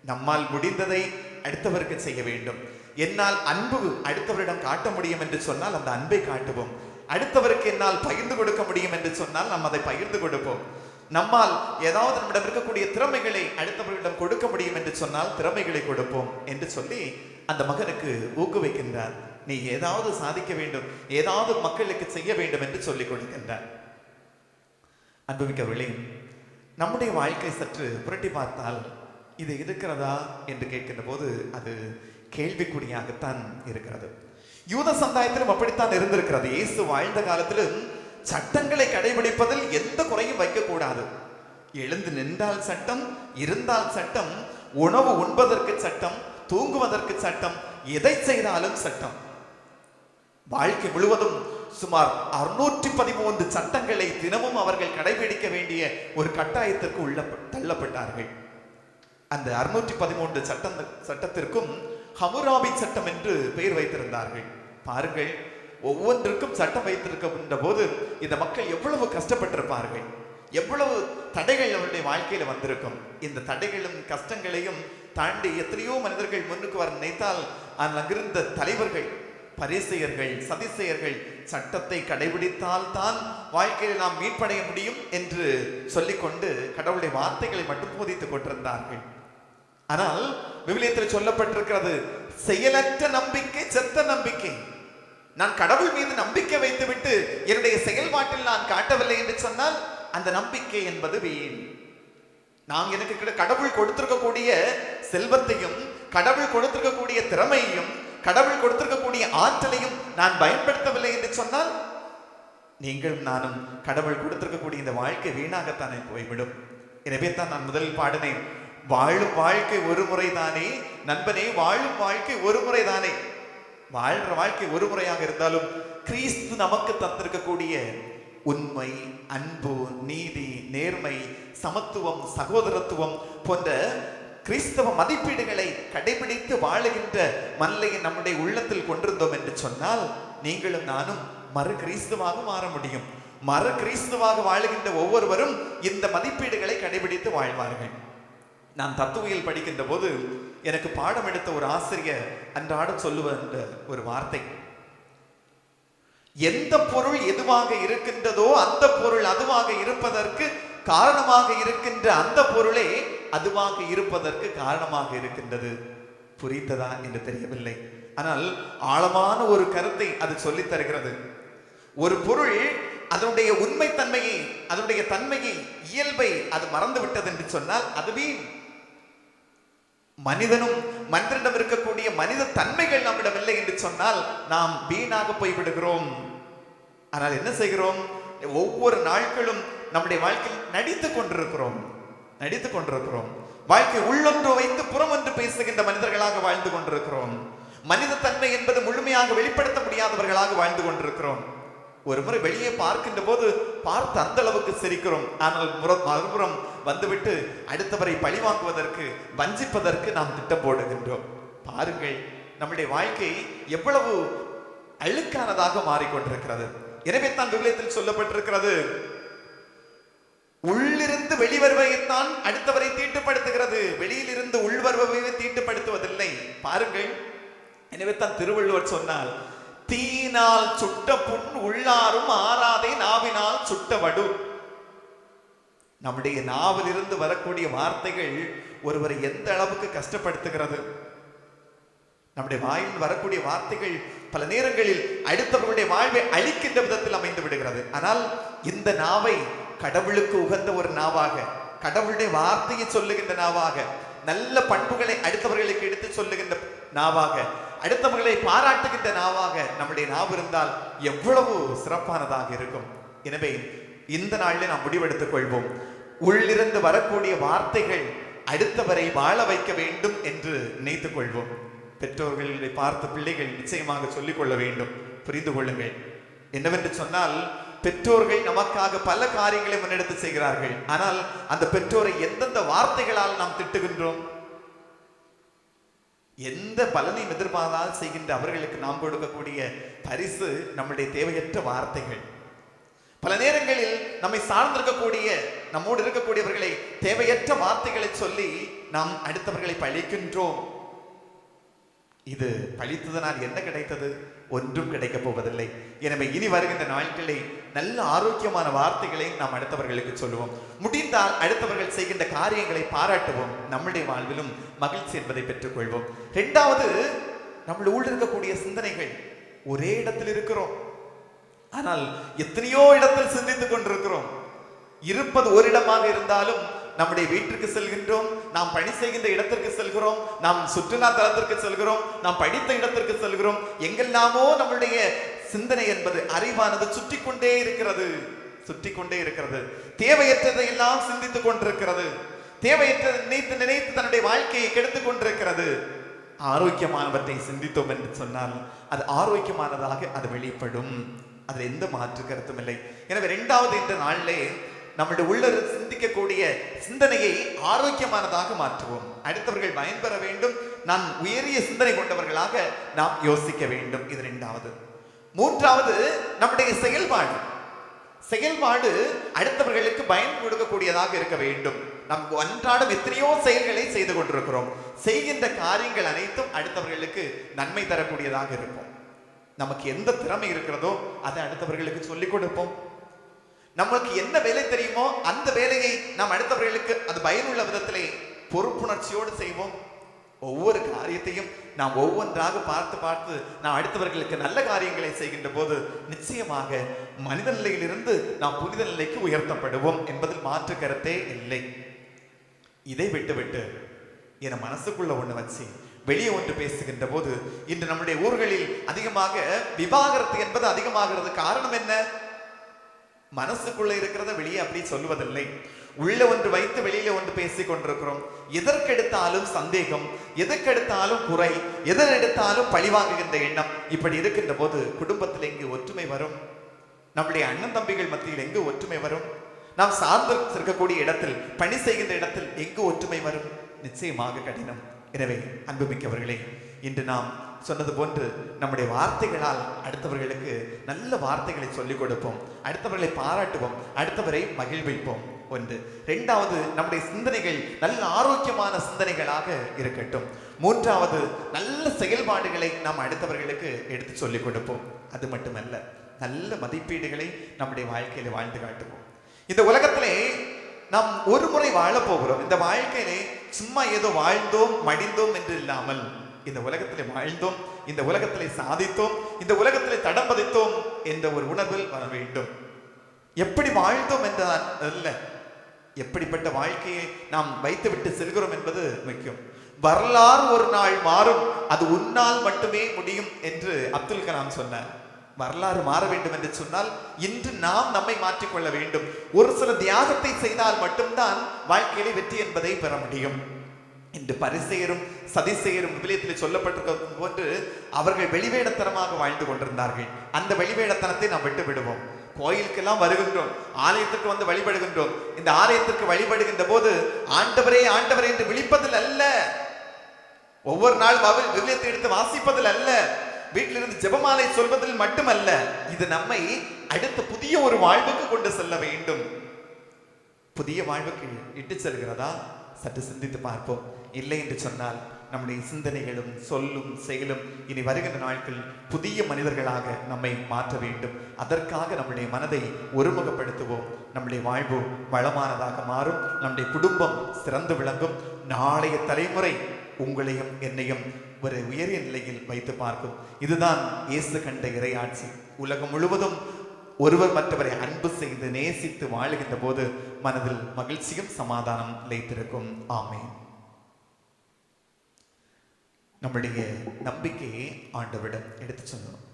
நம்மால் முடிந்ததை அடுத்தவருக்கு செய்ய வேண்டும். என்னால் அன்பு அடுத்தவரிடம் காட்ட முடியும் என்று சொன்னால் அந்த அன்பை காட்டுவோம். அடுத்தவருக்கு என்னால் பகிர்ந்து கொடுக்க முடியும் என்று சொன்னால் நாம் அதை பகிர்ந்து கொடுப்போம். நம்மால் ஏதாவது நம்மிடம் இருக்கக்கூடிய திறமைகளை அடுத்தவர்களிடம் கொடுக்க முடியும் என்று சொன்னால் திறமைகளை கொடுப்போம் என்று சொல்லி அந்த மகனுக்கு ஊக்குவிக்கின்றார். நீ ஏதாவது சாதிக்க வேண்டும், ஏதாவது மக்களுக்கு செய்ய வேண்டும் என்று சொல்லிக் கொடுக்கின்றார். அன்புமிக்கவர்களே, நம்முடைய வாழ்க்கை சற்று புரட்டி பார்த்தால் இது இருக்கிறதா என்று கேட்கின்ற போது அது கேள்விக்குறியாகத்தான் இருக்கிறது. யூத சமுதாயத்திலும் அப்படித்தான் இருந்திருக்கிறது. இயேசு வாழ்ந்த காலத்திலும் சட்டங்களை கடைபிடிப்பதில் எந்த குறையும் வைக்கக்கூடாது. எழுந்து நின்றால் சட்டம், இருந்தால் சட்டம், உணவு உண்பதற்கு சட்டம், தூங்குவதற்கு சட்டம், எதை செய்தாலும் சட்டம். வாழ்க்கை முழுவதும் சுமார் 613 சட்டங்களை தினமும் அவர்கள் கடைபிடிக்க வேண்டிய ஒரு கட்டாயத்திற்கு தள்ளப்பட்டார்கள். அந்த 613 சட்டத்திற்கும் ஹமுராபி சட்டம் என்று பெயர் வைத்திருந்தார்கள். பாருங்கள், ஒவ்வொன்றிற்கும் சட்டம் வைத்திருக்கின்ற போது இந்த மக்கள் எவ்வளவு கஷ்டப்பட்டிருப்பார்கள், எவ்வளவு தடைகள் அவருடைய வாழ்க்கையில வந்திருக்கும். இந்த தடைகளும் கஷ்டங்களையும் தாண்டி எத்தனையோ மனிதர்கள் முன்னுக்கு வர நினைத்தால் அங்கிருந்த தலைவர்கள், பரிசேயர்கள், சதிசேயர்கள் சட்டத்தை கடைபிடித்தால் தான் வாழ்க்கையில் நாம் மீட்படைய முடியும் என்று சொல்லிக்கொண்டு கடவுளுடைய வார்த்தைகளை மட்டும் போதித்துக் கொண்டிருந்தார்கள். ஆனால் விவிலியத்தில் சொல்லப்பட்டிருக்கிறது, செயலற்ற நம்பிக்கை செத்த நம்பிக்கை. நான் கடவுள் மீது நம்பிக்கை வைத்துவிட்டு என்னுடைய செயல்பாட்டில் நான் காட்டவில்லை என்று சொன்னால் அந்த நம்பிக்கை என்பது வீண். நாம் எனக்கு கடவுள் கொடுத்திருக்கக்கூடிய செல்வத்தையும், கடவுள் கொடுத்திருக்கக்கூடிய திறமையையும், கடவுள் கொடுத்திருக்கக்கூடிய ஆற்றலையும் நான் பயன்படுத்தவில்லை என்று சொன்னால் நீங்களும் நானும் கடவுள் கொடுத்திருக்கக்கூடிய இந்த வாழ்க்கை வீணாகத்தானே போய்விடும். எனவே தான் நான் முதலில் பாடினேன், வாழும் வாழ்க்கை ஒரு முறைதானே நண்பனே, வாழும் வாழ்க்கை ஒரு முறைதானே. வாழ்ற வாழ்க்கை ஒரு முறையாக இருந்தாலும் கிறிஸ்து நமக்கு தந்திருக்கக்கூடிய உண்மை, அன்பு, நீதி, நேர்மை, சமத்துவம், சகோதரத்துவம் போன்ற கிறிஸ்தவ மதிப்பீடுகளை கடைபிடித்து வாழுகின்ற மல்லையை நம்முடைய உள்ளத்தில் கொண்டிருந்தோம் என்று சொன்னால் நீங்களும் நானும் மறு கிறிஸ்துவாக மாற முடியும். மறு கிறிஸ்துவாக வாழுகின்ற ஒவ்வொருவரும் இந்த மதிப்பீடுகளை கடைபிடித்து வாழ்வார்கள். நான் தத்துவியல் படிக்கின்ற போது எனக்கு பாடம் எடுத்த ஒரு ஆசிரியர் அன்றாடம் சொல்லுவன்ற ஒரு வார்த்தை, எந்த பொருள் எதுவாக இருக்கின்றதோ அந்த பொருள் அதுவாக இருப்பதற்கு காரணமாக இருக்கின்ற அந்த பொருளே அதுவாக இருப்பதற்கு காரணமாக இருக்கின்றது. புரிந்ததா என்று தெரியவில்லை, ஆனால் ஆழமான ஒரு கருத்தை அது சொல்லித் தருகிறது. ஒரு பொருள் அதனுடைய உண்மைத்தன்மையை, அதனுடைய தன்மையை, இயல்பை அது மறந்து விட்டது என்று சொன்னால் அதுவே மனிதனும் மனிதனிடம் இருக்கக்கூடிய மனித தன்மைகள் நம்மிடம் இல்லை என்று சொன்னால் நாம் வீணாக போய்விடுகிறோம். ஆனால் என்ன செய்கிறோம்? ஒவ்வொரு நாட்களும் நம்முடைய வாழ்க்கையில் நடித்துக் கொண்டிருக்கிறோம். வாழ்க்கை உள்ளொன்று வைத்து புறம் ஒன்று பேசுகின்ற மனிதர்களாக வாழ்ந்து கொண்டிருக்கிறோம். மனித தன்மை என்பது முழுமையாக வெளிப்படுத்த முடியாதவர்களாக வாழ்ந்து கொண்டிருக்கிறோம். ஒரு முறை வெளியே பார்க்கின்ற போது பார்த்து அந்த அளவுக்கு சிரிக்கிறோம், ஆனால் மறுபுறம் வந்துவிட்டு அடுத்தவரை பழிவாங்குவதற்கு, வஞ்சிப்பதற்கு நாம் திட்டம் போடுகின்றோம். பாருங்கள், நம்முடைய வாழ்க்கை எவ்வளவு அழுக்கானதாக மாறிக்கொண்டிருக்கிறது. எனவே தான் விவிலியத்தில் சொல்லப்பட்டிருக்கிறது, உள்ளிருந்து வெளிவருவைத்தான் அடுத்தவரை தீட்டுப்படுத்துகிறது, வெளியிலிருந்து உள்வருவையை தீட்டுப்படுத்துவதில்லை. பாருங்கள், எனவே தான் திருவள்ளுவர் சொன்னால், தீயினால் சுட்ட புண் உள்ளாரும் ஆறாதே நாவினால் சுட்ட வடு. நம்முடைய நாவிலிருந்து வரக்கூடிய வார்த்தைகள் ஒருவரை எந்த அளவுக்கு கஷ்டப்படுத்துகிறது. நம்முடைய வாயில் வரக்கூடிய வார்த்தைகள் பல நேரங்களில் அடுத்தவர்களுடைய வாழ்வை அழிக்கின்ற விதத்தில் அமைந்து விடுகிறது. ஆனால் இந்த நாவை கடவுளுக்கு உகந்த ஒரு நாவாக, கடவுளுடைய வார்த்தையை சொல்லுகின்ற நாவாக, நல்ல பண்புகளை அடுத்தவர்களுக்கு எடுத்து சொல்லுகின்ற நாவாக, அடுத்தவர்களை பாராட்டுகின்ற நாவாக நம்முடைய நாவு இருந்தால் எவ்வளவு சிறப்பானதாக இருக்கும். எனவே இந்த நாளில் நாம் முடிவெடுத்துக் கொள்வோம், உள்ளிருந்து வரக்கூடிய வார்த்தைகள் அடுத்தவரை வாழ வைக்க வேண்டும் என்று நினைத்துக் கொள்வோம். பெற்றோர்களை பார்த்து பிள்ளைகள் நிச்சயமாக சொல்லிக் கொள்ள வேண்டும். புரிந்து கொள்ளுங்கள், என்னவென்று சொன்னால், பெற்றோர்கள் நமக்காக பல காரியங்களை முன்னெடுத்து செய்கிறார்கள். ஆனால் அந்த பெற்றோரை எந்தெந்த வார்த்தைகளால் நாம் திட்டுகின்றோம்? எந்த பலனையும் எதிர்பாராத செய்கின்ற அவர்களுக்கு நாம் கொடுக்கக்கூடிய பரிசு நம்முடைய தேவையற்ற வார்த்தைகள். பல நேரங்களில் நம்மை சார்ந்திருக்கக்கூடிய, நம்மோடு இருக்கக்கூடியவர்களை தேவையற்ற வார்த்தைகளை சொல்லி நாம் அடுத்தவர்களை பழிக்கின்றோம். இது பழித்ததனால் என்ன கிடைத்தது? ஒன்றும் கிடைக்கப் போவதில்லை. எனவே இனி வருகின்ற நாட்களில் நல்ல ஆரோக்கியமான வார்த்தைகளை நாம் அடுத்தவர்களுக்கு சொல்லுவோம். முடிந்தால் அடுத்தவர்கள் செய்கின்ற காரியங்களை பாராட்டுவோம். நம்முடைய வாழ்விலும் மகிழ்ச்சி என்பதை பெற்றுக்கொள்வோம். இரண்டாவது, நம்மளுடைய உள்ள இருக்கக்கூடிய சிந்தனைகள். ஒரே இடத்தில் இருக்கிறோம், ஆனால் எத்தனையோ இடத்தில் சிந்தித்துக் கொண்டிருக்கிறோம். இருப்பது ஒரு இடமாக இருந்தாலும் நம்முடைய வீட்டிற்கு செல்கின்றோம், நாம் பணி செய்கின்ற இடத்திற்கு செல்கிறோம், நாம் சுற்றுலா தலத்திற்கு செல்கிறோம், நாம் படித்த இடத்திற்கு செல்கிறோம். எங்கெல்லாமோ நம்முடைய சிந்தனை என்பது, அறிவானது சுற்றி கொண்டே இருக்கிறது. தேவையற்றதை எல்லாம் சிந்தித்துக் கொண்டிருக்கிறது. தேவையற்றதை நினைத்து நினைத்து தன்னுடைய வாழ்க்கையை கெடுத்துக் கொண்டிருக்கிறது. ஆரோக்கியமானவற்றை சிந்தித்தோம் என்று சொன்னால் அது ஆரோக்கியமானதாக அது வெளிப்படும். அதில் எந்த மாற்று கருத்தும் இல்லை. எனவே இரண்டாவது இந்த நாளிலே நம்முடைய உள்ள சிந்திக்கக்கூடிய சிந்தனையை ஆரோக்கியமானதாக மாற்றுவோம். அடுத்தவர்கள் பயன்பெற வேண்டும், நான் உயரிய சிந்தனை கொண்டவர்களாக நாம் யோசிக்க வேண்டும். இது இரண்டாவது. மூன்றாவது, நம்முடைய செயல்பாடு அடுத்தவர்களுக்கு பயன் கொடுக்கக்கூடியதாக இருக்க வேண்டும். நாம் அன்றாடம் எத்தனையோ செயல்களை செய்து கொண்டிருக்கிறோம். செய்கின்ற காரியங்கள் அனைத்தும் அடுத்தவர்களுக்கு நன்மை தரக்கூடியதாக இருக்கும். நமக்கு எந்த திறமை இருக்கிறதோ அதை அடுத்தவர்களுக்கு சொல்லிக் கொடுப்போம். நமக்கு என்ன வேலை தெரியுமோ அந்த வேலையை நாம் அடுத்தவர்களுக்கு அது பயனுள்ள விதத்திலே பொறுப்புணர்ச்சியோடு செய்வோம். ஒவ்வொரு காரியத்தையும் நாம் ஒவ்வொன்றாக பார்த்து நாம் அடுத்தவர்களுக்கு நல்ல காரியங்களை செய்கின்ற போது நிச்சயமாக மனித நிலையிலிருந்து நாம் புனித நிலைக்கு உயர்த்தப்படுவோம் என்பதில் மாற்று கருத்தே இல்லை. இதை விட்டு என மனசுக்குள்ள ஒண்ணு வச்சு வெளியே ஒன்று பேசுகின்ற போது இன்று நம்முடைய ஊர்களில் அதிகமாக விவாகரத்து என்பது அதிகமாகிறது. காரணம் என்ன? மனசுக்குள்ள இருக்கிறத வெளியே அப்படி சொல்லுவதில்லை. உள்ள ஒன்று வைத்து வெளியில ஒன்று பேசிக் கொண்டிருக்கிறோம். எதற்கெடுத்தாலும் சந்தேகம், எதற்கெடுத்தாலும் குறை, எதற்கெடுத்தாலும் பழிவாங்குகின்ற எண்ணம். இப்படி இருக்கின்ற போது குடும்பத்தில் எங்கு ஒற்றுமை வரும்? நம்முடைய அண்ணன் தம்பிகள் மத்தியில் எங்கு ஒற்றுமை வரும்? நாம் சார்ந்து இருக்கக்கூடிய இடத்தில், பணி செய்கின்ற இடத்தில் எங்கு ஒற்றுமை வரும்? நிச்சயமாக கடினம். எனவே அன்புமிக்கவர்களே, இன்று நாம் சொன்னது போன்று நம்முடைய வார்த்தைகளால் அடுத்தவர்களுக்கு நல்ல வார்த்தைகளை சொல்லிக் கொடுப்போம், அடுத்தவர்களை பாராட்டுவோம், அடுத்தவரை மகிழ்விப்போம். ஒன்று. இரண்டாவது, நம்முடைய சிந்தனைகள் நல்ல ஆரோக்கியமான சிந்தனைகளாக இருக்கட்டும். மூன்றாவது, நல்ல செயல்பாடுகளை நாம் அடுத்தவர்களுக்கு எடுத்து சொல்லிக் கொடுப்போம். அது மட்டுமல்ல, நல்ல மதிப்பீடுகளை நம்முடைய வாழ்க்கையில வாழ்ந்து காட்டுவோம். இந்த உலகத்திலே நாம் ஒரு முறை வாழ போகிறோம். இந்த வாழ்க்கையிலே சும்மா ஏதோ வாழ்ந்தோம் மடிந்தோம் என்று இல்லாமல், இந்த உலகத்திலே வாழ்ந்தோம், இந்த உலகத்திலே சாதித்தோம், இந்த உலகத்திலே தடம் பதித்தோம் என்ற ஒரு உணர்வில் வர வேண்டும். எப்படி வாழ்ந்தோம் என்றால் அல்ல, எப்படிப்பட்ட வாழ்க்கையை நாம் வைத்துவிட்டு செல்கிறோம் என்பது முக்கியம். வரலாறு ஒரு நாள் மாறும், அது உன்னால் மட்டுமே முடியும் என்று அப்துல் கலாம் சொன்னார். வரலாறு மாற வேண்டும் என்று சொன்னால் இன்று நாம் நம்மை மாற்றிக்கொள்ள வேண்டும். ஒரு சில தியாகத்தை செய்தால் மட்டும்தான் வாழ்க்கையிலே வெற்றி என்பதை பெற முடியும். இன்று பரிசேயரும் சதிசேயரும் விவிலியத்தில் சொல்லப்பட்டிருக்க போன்று அவர்கள் வெளிவேடத்தனமாக வாழ்ந்து கொண்டிருந்தார்கள். அந்த வெளிவேடத்தனத்தை நாம் விட்டு விடுவோம். கோயிலுக்கெல்லாம் வருகின்றோம், ஆலயத்திற்கு வந்து வழிபடுகின்றோம். இந்த ஆலயத்திற்கு வழிபடுகின்ற போது ஆண்டவரே ஆண்டவரே என்று விழிப்பதில் அல்ல, ஒவ்வொரு நாள் விவிலியத்தை எடுத்து வாசிப்பதில் அல்ல, வீட்டிலிருந்து ஜெபமாலை சொல்வதில் மட்டுமல்ல, இது நம்மை அடுத்த புதிய ஒரு வாழ்வுக்கு கொண்டு செல்ல வேண்டும். புதிய வாழ்வுக்கு இட்டு செல்கிறதா? சற்று சிந்தித்து பார்ப்போம். இல்லை என்று சொன்னால் நம்முடைய சிந்தனைகளும் சொல்லும் செயலும் இனி வருகின்ற நாட்கள் புதிய மனிதர்களாக நம்மை மாற்ற வேண்டும். அதற்காக நம்முடைய மனதை ஒருமுகப்படுத்துவோம். நம்முடைய வாழ்வு வளமானதாக மாறும், நம்முடைய குடும்பம் சிறந்து விளங்கும். நாளைய தலைமுறை உங்களையும் என்னையும் ஒரு உயரிய நிலையில் வைத்து பார்க்கும். இதுதான் இயேசு கண்ட இறையாட்சி. உலகம் முழுவதும் ஒருவர் மற்றவரை அன்பு செய்து நேசித்து வாழுகின்ற போது மனதில் மகிழ்ச்சியும் சமாதானம் நிலைத்திருக்கும். ஆமென். நம்முடைய நம்பிக்கையை ஆண்டவரிடம் எடுத்து சொல்லணும்.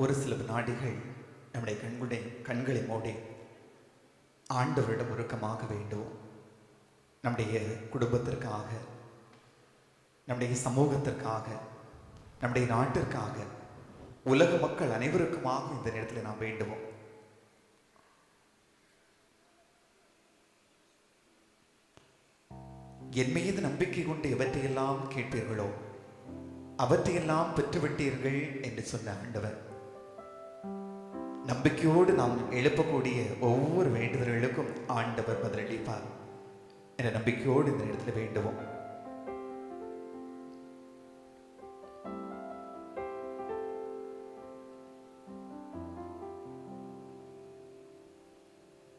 ஒரு சில நாடிகள் நம்முடைய கண்களை மூடி ஆண்டவரிடம் உருக்கமாக வேண்டுவோம். நம்முடைய குடும்பத்திற்காக, நம்முடைய சமூகத்திற்காக, நம்முடைய நாட்டிற்காக, உலக மக்கள் அனைவருக்குமாக இந்த நேரத்தில் நாம் வேண்டுவோம். என் மீது நம்பிக்கை கொண்டு எவற்றையெல்லாம் கேட்பீர்களோ அவற்றையெல்லாம் பெற்றுவிட்டீர்கள் என்று சொன்ன ஆண்டவர், நம்பிக்கையோடு நாம் எழுப்பக்கூடிய ஒவ்வொரு வேண்டுதல்களுக்கும் ஆண்டவர் பதிலளிப்பார் என்ற நம்பிக்கையோடு இந்த இடத்துல வேண்டுவோம்.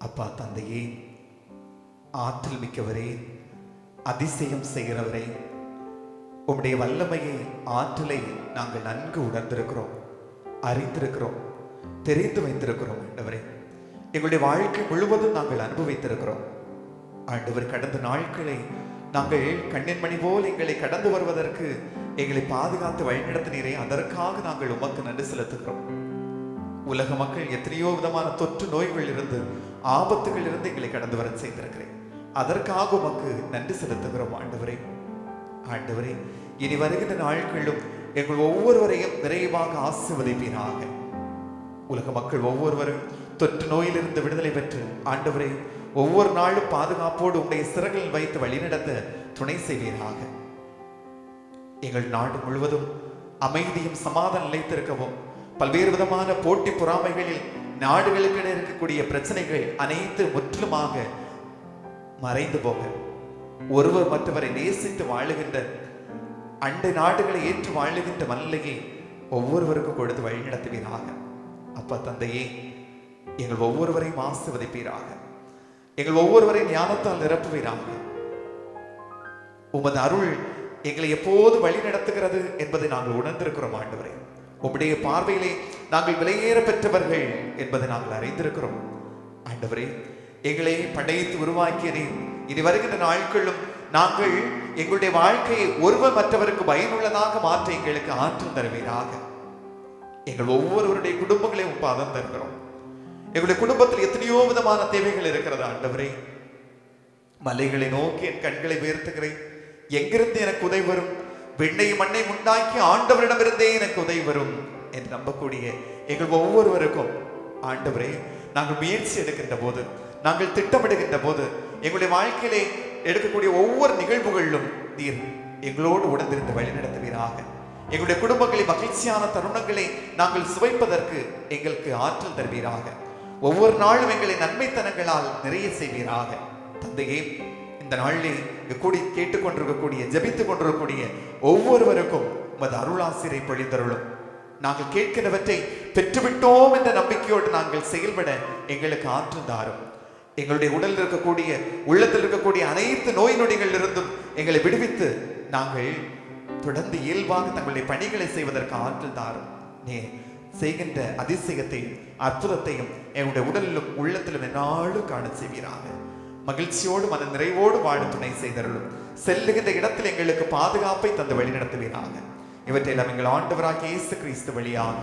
அப்பா தந்தையே, ஆற்றல் மிக்கவரே, அதிசயம் செய்கிறவரே, உம்முடைய வல்லமையை, ஆற்றலை நாங்கள் நன்கு உணர்ந்திருக்கிறோம், அறிந்திருக்கிறோம், தெரிந்து வைத்திருக்கிறோம். ஆண்டவரே, எங்களுடைய வாழ்க்கை முழுவதும் நாங்கள் அனுபவித்திருக்கிறோம். ஆண்டவர், கடந்த நாட்களை நாங்கள் கண்ணின் மணி போல் எங்களை கடந்து வருவதற்கு எங்களை பாதுகாத்து வழிநடத்தினீரே, அதற்காக நாங்கள் உமக்கு நன்றி செலுத்துகிறோம். உலக மக்கள் எத்தனையோ விதமான தொற்று நோய்கள் இருந்து, ஆபத்துகள் இருந்து எங்களை கடந்து வர செய்திருக்கிறேன். அதற்காக உமக்கு நன்றி செலுத்துகிறோம். ஆண்டவரே, ஆண்டவரே, இனி வருகின்ற நாட்களிலும் எங்கள் ஒவ்வொருவரையும் நிறைவாக ஆசீர்வதிப்பீராக. உலக மக்கள் ஒவ்வொருவரும் தொற்று நோயிலிருந்து விடுதலை பெற்று ஆண்டவரே ஒவ்வொரு நாளும் பாதுகாப்போடு உடைய சிறகில் வைத்து வழிநடத்த துணை செய்வீராக. எங்கள் நாடு முழுவதும் அமைதியும் சமாதானம் நிலைத்திருக்கவும், பல்வேறு விதமான போட்டி பொறாமைகளில் நாடுகளுக்கு இருக்கக்கூடிய பிரச்சனைகள் அனைத்து முற்றிலுமாக மறைந்து போக, ஒருவர் மற்றவரை நேசித்து வாழுகின்ற, அண்டை நாடுகளை ஏற்று வாழுகின்ற மல்லையை ஒவ்வொருவருக்கும் கொடுத்து வழிநடத்துவீராக. அப்பா தந்தையே, எங்கள் ஒவ்வொருவரையும் ஆசீர்வதிப்பீராக. எங்கள் ஒவ்வொருவரையும் ஞானத்தால் நிரப்புவீராக. உமது அருள் எங்களை எப்போது வழி நடத்துகிறது என்பதை நாங்கள் உணர்ந்திருக்கிறோம். ஆண்டவரே, உம்முடைய பார்வையிலே நாங்கள் விலையேற பெற்றவர்கள் என்பதை நாங்கள் அறிந்திருக்கிறோம். ஆண்டவரே, எங்களை படைத்து உருவாக்கியதே, இனி வருகின்ற நாட்களும் நாங்கள் எங்களுடைய வாழ்க்கையை ஒருவர் மற்றவருக்கு பயனுள்ளதாக மாற்ற எங்களுக்கு ஆற்றல் தருவீராக. எங்கள் ஒவ்வொருவருடைய குடும்பங்களையும் பாதம் தருகிறோம். எங்களுடைய குடும்பத்தில் எத்தனையோ விதமான தேவைகள் இருக்கிறது. ஆண்டவரே, மலைகளை நோக்கி என் கண்களை உயர்த்துகிறேன். எங்கிருந்து எனக்கு உதவி வரும்? விண்ணையும் மண்ணை உண்டாக்கி ஆண்டவரிடமிருந்தே எனக்கு உதவி வரும் என்று நம்பக்கூடிய எங்கள் ஒவ்வொருவருக்கும் ஆண்டவரே, நாங்கள் முயற்சி எடுக்கின்ற போது, நாங்கள் திட்டமிடுகின்ற போது, எங்களுடைய வாழ்க்கையிலே எடுக்கக்கூடிய ஒவ்வொரு நிகழ்வுகளிலும் நீர் எங்களோடு உடனிருந்து வழிநடத்துவீராக. எங்களுடைய குடும்பங்களை மகிழ்ச்சியான தருணங்களை நாங்கள் சுவைப்பதற்கு எங்களுக்கு ஆற்றல் தருவீராக. ஒவ்வொரு நாளும் எங்களை நன்மைத்தனங்களால் நிறைய செய்வீராக. தந்தையே, இந்த நாளிலே கூடி கேட்டுக்கொண்டிருக்கக்கூடிய, ஜபித்துக் கொண்டிருக்கக்கூடிய ஒவ்வொருவருக்கும் உமது அருளாசிரை பொழிந்தருளும். நாங்கள் கேட்கிறவற்றை பெற்றுவிட்டோம் என்ற நம்பிக்கையோடு நாங்கள் செயல்பட எங்களுக்கு ஆற்றல் தாரும். எங்களுடைய உடலில் இருக்கக்கூடிய, உள்ளத்தில் இருக்கக்கூடிய அனைத்து நோய் நொடிகள் இருந்தும் எங்களை விடுவித்து நாங்கள் தொடர்ந்து இயல்பாக தங்களுடைய பணிகளை செய்வதற்கு ஆற்றல் தாரும். நீ செய்கின்ற அதிசயத்தையும் அற்புதத்தையும் எங்களுடைய உடலிலும் உள்ளத்திலும் என்னாலும் காண செய்வீராக. மகிழ்ச்சியோடு மன நிறைவோடு வாழ துணை செய்தருளும். செல்லுகின்ற இடத்தில் எங்களுக்கு பாதுகாப்பை தந்து வழி நடத்துவீராக. இவற்றையெல்லாம் எங்கள் ஆண்டவராகிய இயேசு கிறிஸ்து வழியாக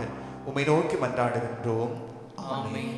உம்மை நோக்கி மன்றாடுகின்றோம். ஆமென்.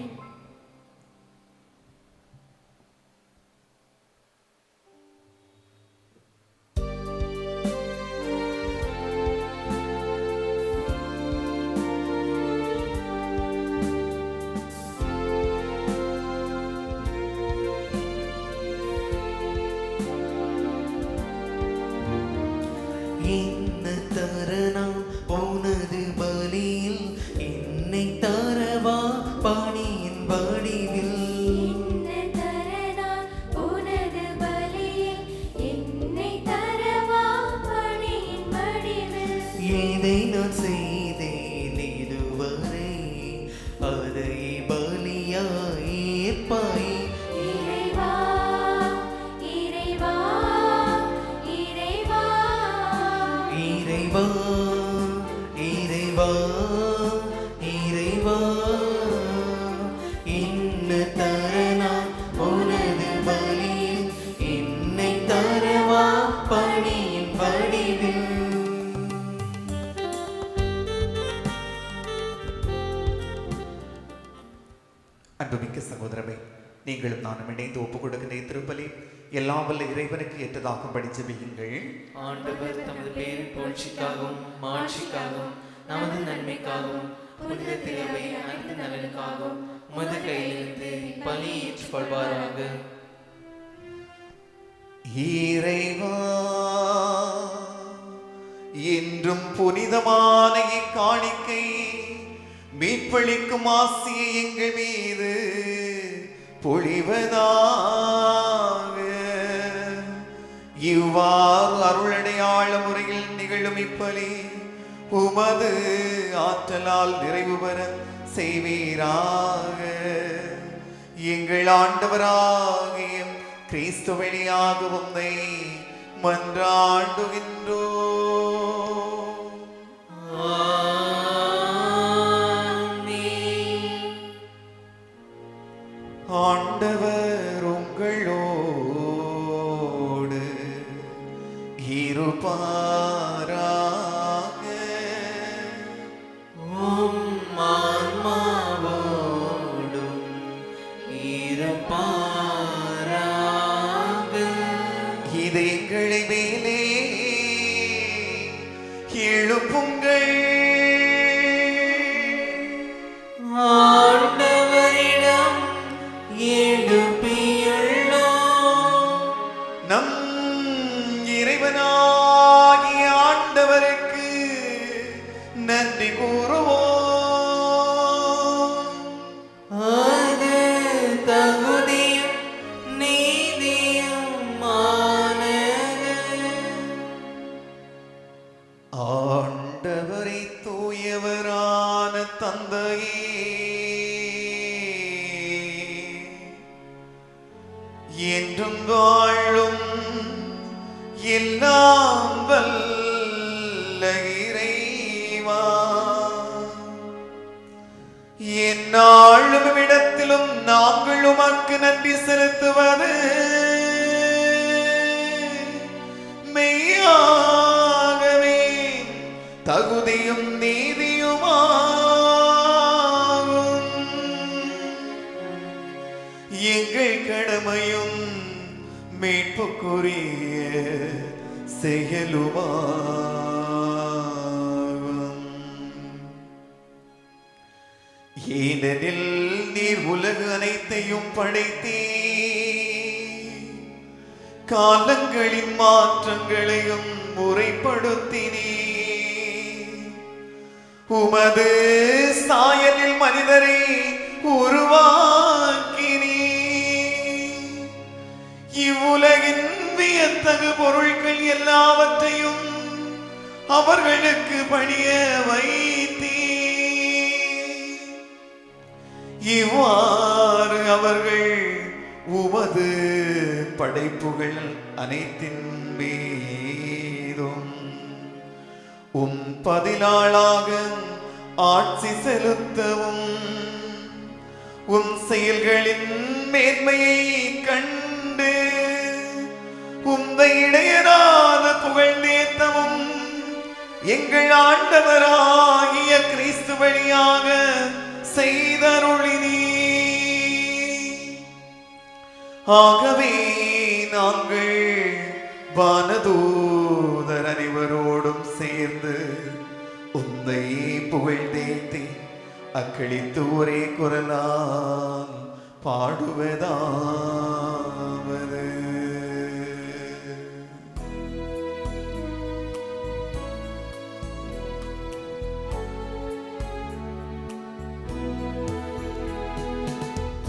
என்ன தரணும் உனது பலியில், என்னை தரவா பணியின் வடிவில். எதை நான் செய்தேன் இதுவரை, அதை பலியாய் ஏற்பாய். இறைவா, இறைவா, இறைவா, என்ன தரணும் உனது பலியில், என்னை தரவா பணியின் வடிவில். அன்புமிக்க சகோதரமே, நீங்களும் நானும் இணைந்து ஒப்புக் கொடுக்கின்ற திருப்பலி எல்லாம் வல்ல இறைவனுக்கு ஏற்றதாகும்படி ஜெபியுங்கள். ஆண்டவர் தமது பேரின் புகழ்ச்சிக்காகவும் மாட்சிக்காகவும் நமது நன்மைக்காகவும் புனித திருவை அனைத்து நலனுக்காகவும் உமது கையிலிருந்து பலி ஏற்றுக்கொள்வாராக. இறைவா, என்றும் புனிதமான இக்காணிக்கை மீட்பளிக்கும் ஆசியை எங்கள் மீது பொழிவதாக. இவ்வாறு அருளடையாள முறையில் நிகழும் இப்பலி உமது ஆற்றலால் நிறைவு பெற செய்வீராக. எங்கள் ஆண்டவராகிய கிறிஸ்து வழியாக உம்மை மன்றாடுகின்றோம். ஆண்டவர் உங்களோடு இருப்பாராக. உம் ஆன்மாவோடும் இருப்பாராக. இது எங்களை மேலே எழுப்புங்கள். ஆண்டவரிடம் எழுப்பியுள்ளோம். நம் இறைவனாகிய ஆண்டவருக்கு நன்றி கூறுவோம். அது தகுதியும் நீதியுமானது. ஆண்டவரை தூயவரான தந்தையே, என்றும் வாழும் எல்லாம் வல்ல இறைவா, எந்நாளும் இடத்திலும் நாங்கள் உமக்கு நன்றி செலுத்துவது மெய்யாகவே தகுதியும் நீதியுமாகும். எங்கள் கடமையும் மீட்புக்குரிய செயலுமாகும். ஏனெனில் நீர் உலகு அனைத்தையும் படைத்தீர், காலங்களின் மாற்றங்களையும் முறைப்படுத்தினீர். உமது சாயலில் மனிதரை உருவாக்கினீர். இவ்வுலகின் வியத்தகு பொருட்கள் எல்லாவற்றையும் அவர்களுக்கு பணிய வைத்தீர். இவ்வாறு அவர்கள் உமது படைப்புகள் அனைத்தின் மீதும் பதிலாளாக ஆட்சி செலுத்தவும் செயல்களின் மேன்மையை கண்டு இடையராத புகழ்ந்தேத்தவும் எங்கள் ஆண்டவராகிய கிறிஸ்து வழியாக செய்தருளினீ. ஆகவே நாங்கள் வானதூதர் அனைவரோடும் சேர்ந்து உன்னை புகழ்ந்தேத்தி அக்களித்து ஒரே குரலால் பாடுவதாவது.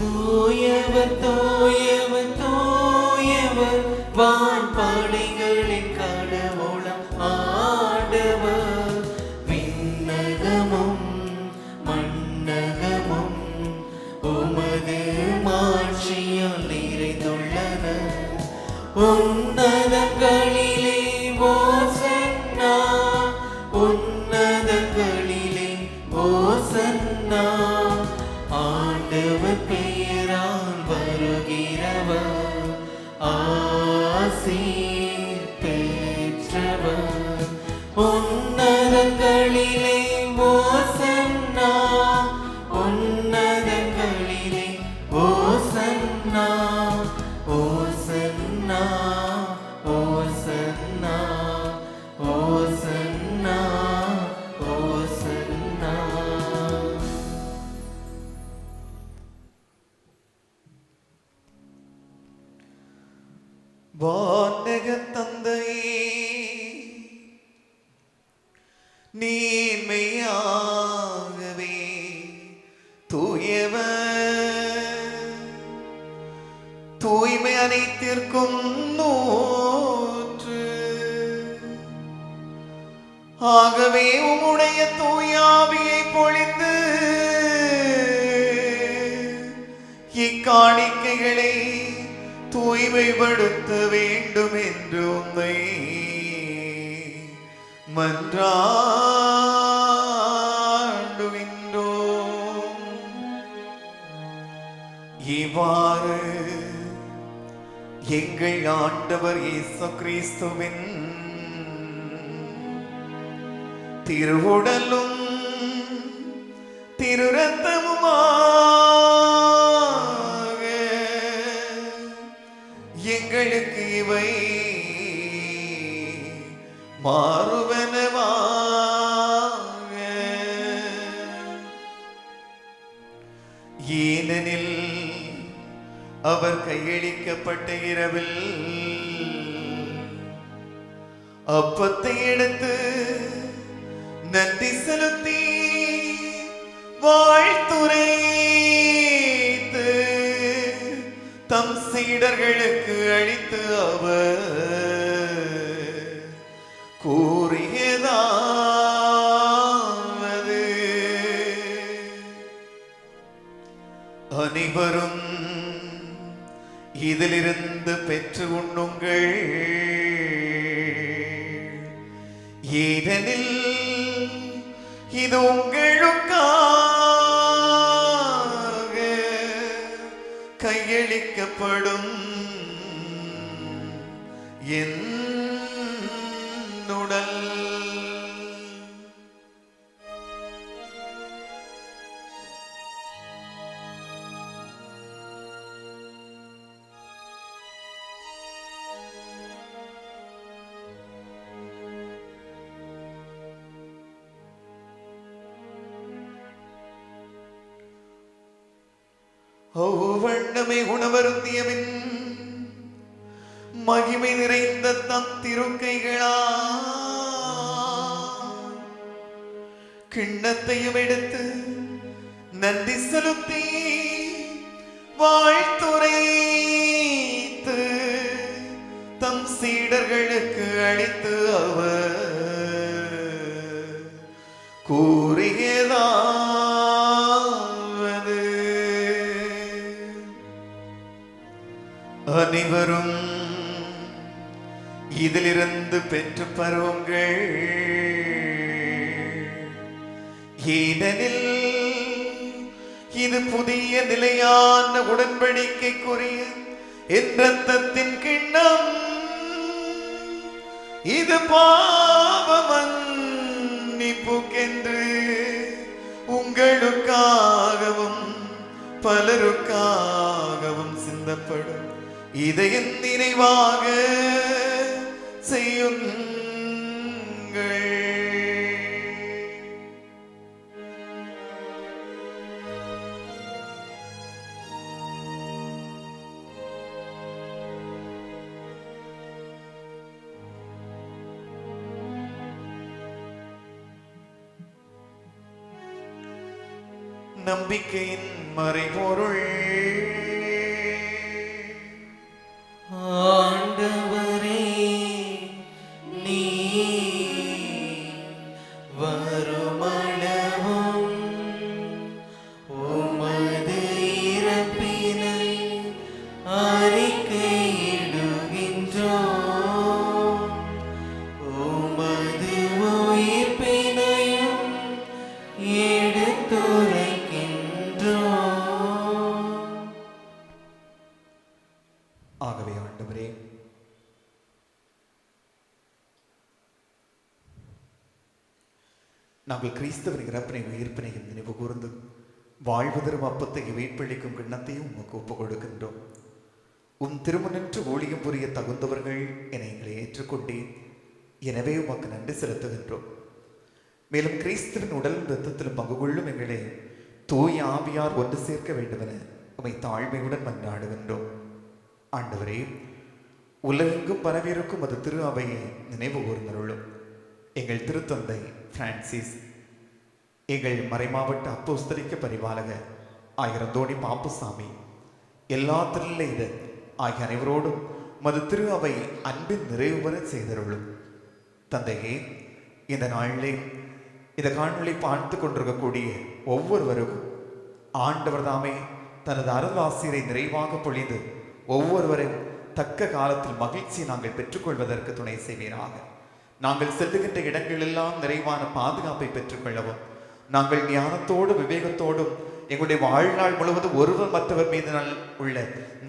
தூயவர் தூயவர் தூயவர் வான்படைகளின் கடவுளம் ஆண்டவர். விண்ணகமும் மண்ணகமும் உமது மாட்சியால் நிறைந்துள்ளன. உன்னதங்களிலே ஓசன்னா, உன்னதங்களிலே ஓசன்னா. ஆண்டவர் பெயரால் வருகிறவர் நீர்மையாகவே தூயவர், தூய்மை அனைத்திற்கும் நூற்று. ஆகவே உம்முடைய தூயாவியை பொழிந்து இக்காணிக்கைகளை தூய்மைப்படுத்த வேண்டும் என்று உம்மை மன்றாடுகின்றோம். இவ்வாறு எங்கள் ஆண்டவர் இயேசு கிறிஸ்துவின் திருவுடலும் திருரத்தமுமாக எங்களுக்கு இவை மாறுவனவாக. ஏனெனில் அவர் கையளிக்கப்பட்ட இரவில் அப்பத்தை எடுத்து நன்றி செலுத்தி வாழ்த்துரைத்து தம் சீடர்களுக்கு அளித்து அவர் கூறியதாவது, அனைவரும் இதிலிருந்து பெற்று உண்ணுங்கள். ஏனெனில் இது உங்களுக்காக கையளிக்கப்படும் என் உடல். ஒவ்வொன்றுமே உணவருந்தியவின் மகிமை நிறைந்த தம் திருக்கைகளா கிண்ணத்தையும் எடுத்து நன்றி செலுத்தி வாழ்த்துரைத்து தம் சீடர்களுக்கு அளித்து அவர் கூறியதாவது, அனைவரும் இதிலிருந்து பெற்று பருவுங்கள். ஏனெனில் இது புதிய நிலையான உடன்படிக்கைக்குரிய என் இரத்தத்தின் கிண்ணம். இது பாவ மன்னிப்புக்கென்று உங்களுக்காகவும் பலருக்காகவும் சிந்தப்படும். இதை என் நினைவாக செய்யுங்கள். நம்பிக்கையின் மறைபொருள். ஆண்டவரே, நீர் வருமளவும் உமது இறப்பினை அறிக்கையிடுகின்றோம். உமது உயிர்ப்பினையும் எடுத்துரைக்கின்றோம். ஆகவே ஆண்டவரே, நாங்கள் கிறிஸ்தவரின் இறப்பினை உயிர்ப்பினையும் நினைவு கூர்ந்து வாழ்வு தரும் அப்பத்தை வீட்பளிக்கும் கிண்ணத்தையும் உமக்கு ஒப்புக் கொடுக்கின்றோம். உம் திருமணன்று ஊழியம் புரிய தகுந்தவர்கள் என எங்களை ஏற்றுக்கொண்டேன். எனவே உமக்கு நன்றி செலுத்துகின்றோம். மேலும் கிறிஸ்துவின் உடல் இரத்தத்திலும் பங்கு கொள்ளும் எங்களை தூய ஆவியார் ஒன்று சேர்க்க வேண்டுமென உமை தாழ்மையுடன் மன்றாடுகின்றோம். ஆண்டவரே, உலகெங்கும் பரவியிருக்கும் அது திரு அவையை நினைவு கூர்ந்தருளும். எங்கள் திருத்தந்தை பிரான்சிஸ், எங்கள் மறைமாவட்ட அப்போஸ்தலிக்க பரிபாலகர் ஆயிரந்தோணி பாப்புசாமி, எல்லா திருநிலையினர் ஆகிய அனைவரோடும் மது திரு அவை அன்பின் நிறைவு பெற செய்தருளும். தந்தையே, இந்த நாளிலே இந்த காணொளி பார்த்து கொண்டிருக்கக்கூடிய ஒவ்வொருவருக்கும் ஆண்டவர் தாமே தனது அருளாசிரை நிறைவாக பொழிந்து ஒவ்வொருவரும் தக்க காலத்தில் மகிழ்ச்சியை நாங்கள் பெற்றுக்கொள்வதற்கு துணை செய்வீராக. நாங்கள் செல்லுகின்ற இடங்களெல்லாம் நிறைவான பாதுகாப்பை பெற்றுக்கொள்ளவும், நாங்கள் ஞானத்தோடு விவேகத்தோடும் எங்களுடைய வாழ்நாள் முழுவதும் ஒருவர் மற்றவர் மீது உள்ள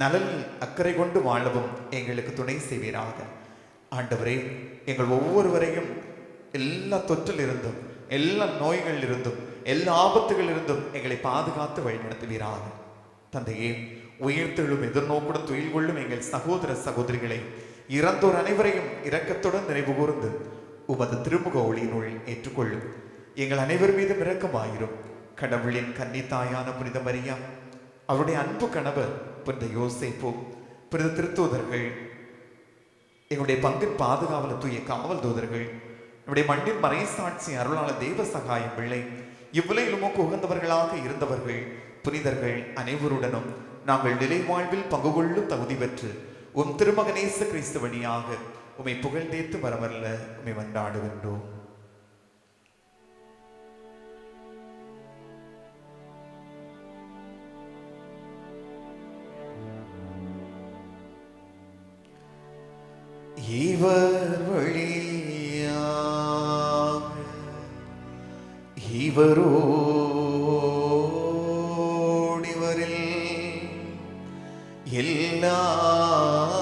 நலனில் அக்கறை கொண்டு வாழவும் எங்களுக்கு துணை செய்வீராக. ஆண்டவரே, எங்கள் ஒவ்வொருவரையும் எல்லா தொற்றிலிருந்தும், எல்லா நோய்களிலிருந்தும், எல்லா ஆபத்துகளிலிருந்தும் எங்களை பாதுகாத்து வழிநடத்துவீராக. தந்தையே, உயிர்த்தெழும் எதிர்நோக்குடன் துயில் கொள்ளும் எங்கள் சகோதர சகோதரிகளை, இறந்தோர் அனைவரையும் இரக்கத்துடன் நினைவு கூர்ந்து உமது திருமுக ஒளியினுள் ஏற்றுக்கொள்ளும். எங்கள் அனைவர் மீதும் இரக்கமாயிரும். கடவுளின் கன்னித்தாயான புனித மரியா, அவருடைய அன்பு கணவர் புனித யோசேப்பு, புனித திருத்தூதர்கள், எங்களுடைய பங்கின் பாதுகாவலர் தூய காவல் தூதர்கள், நம்முடைய மண்ணின் மறைசாட்சி அருளாளர் தெய்வ சகாயம் பிள்ளை, இவ்வுலகில் உமக்கு உகந்தவர்களாக இருந்தவர்கள் புனிதர்கள் அனைவருடனும் நாங்கள் நிலை வாழ்வில் பங்கு கொள்ளும் தகுதி பெற்று உம் திருமகனேச கிறிஸ்து வழியாக உம்மை புகழ்ந்தேத்து வரவல்ல உம்மை வந்தாடுகின்றோம். இவர் வழியாக இவரோடிவரில் எல்லாம்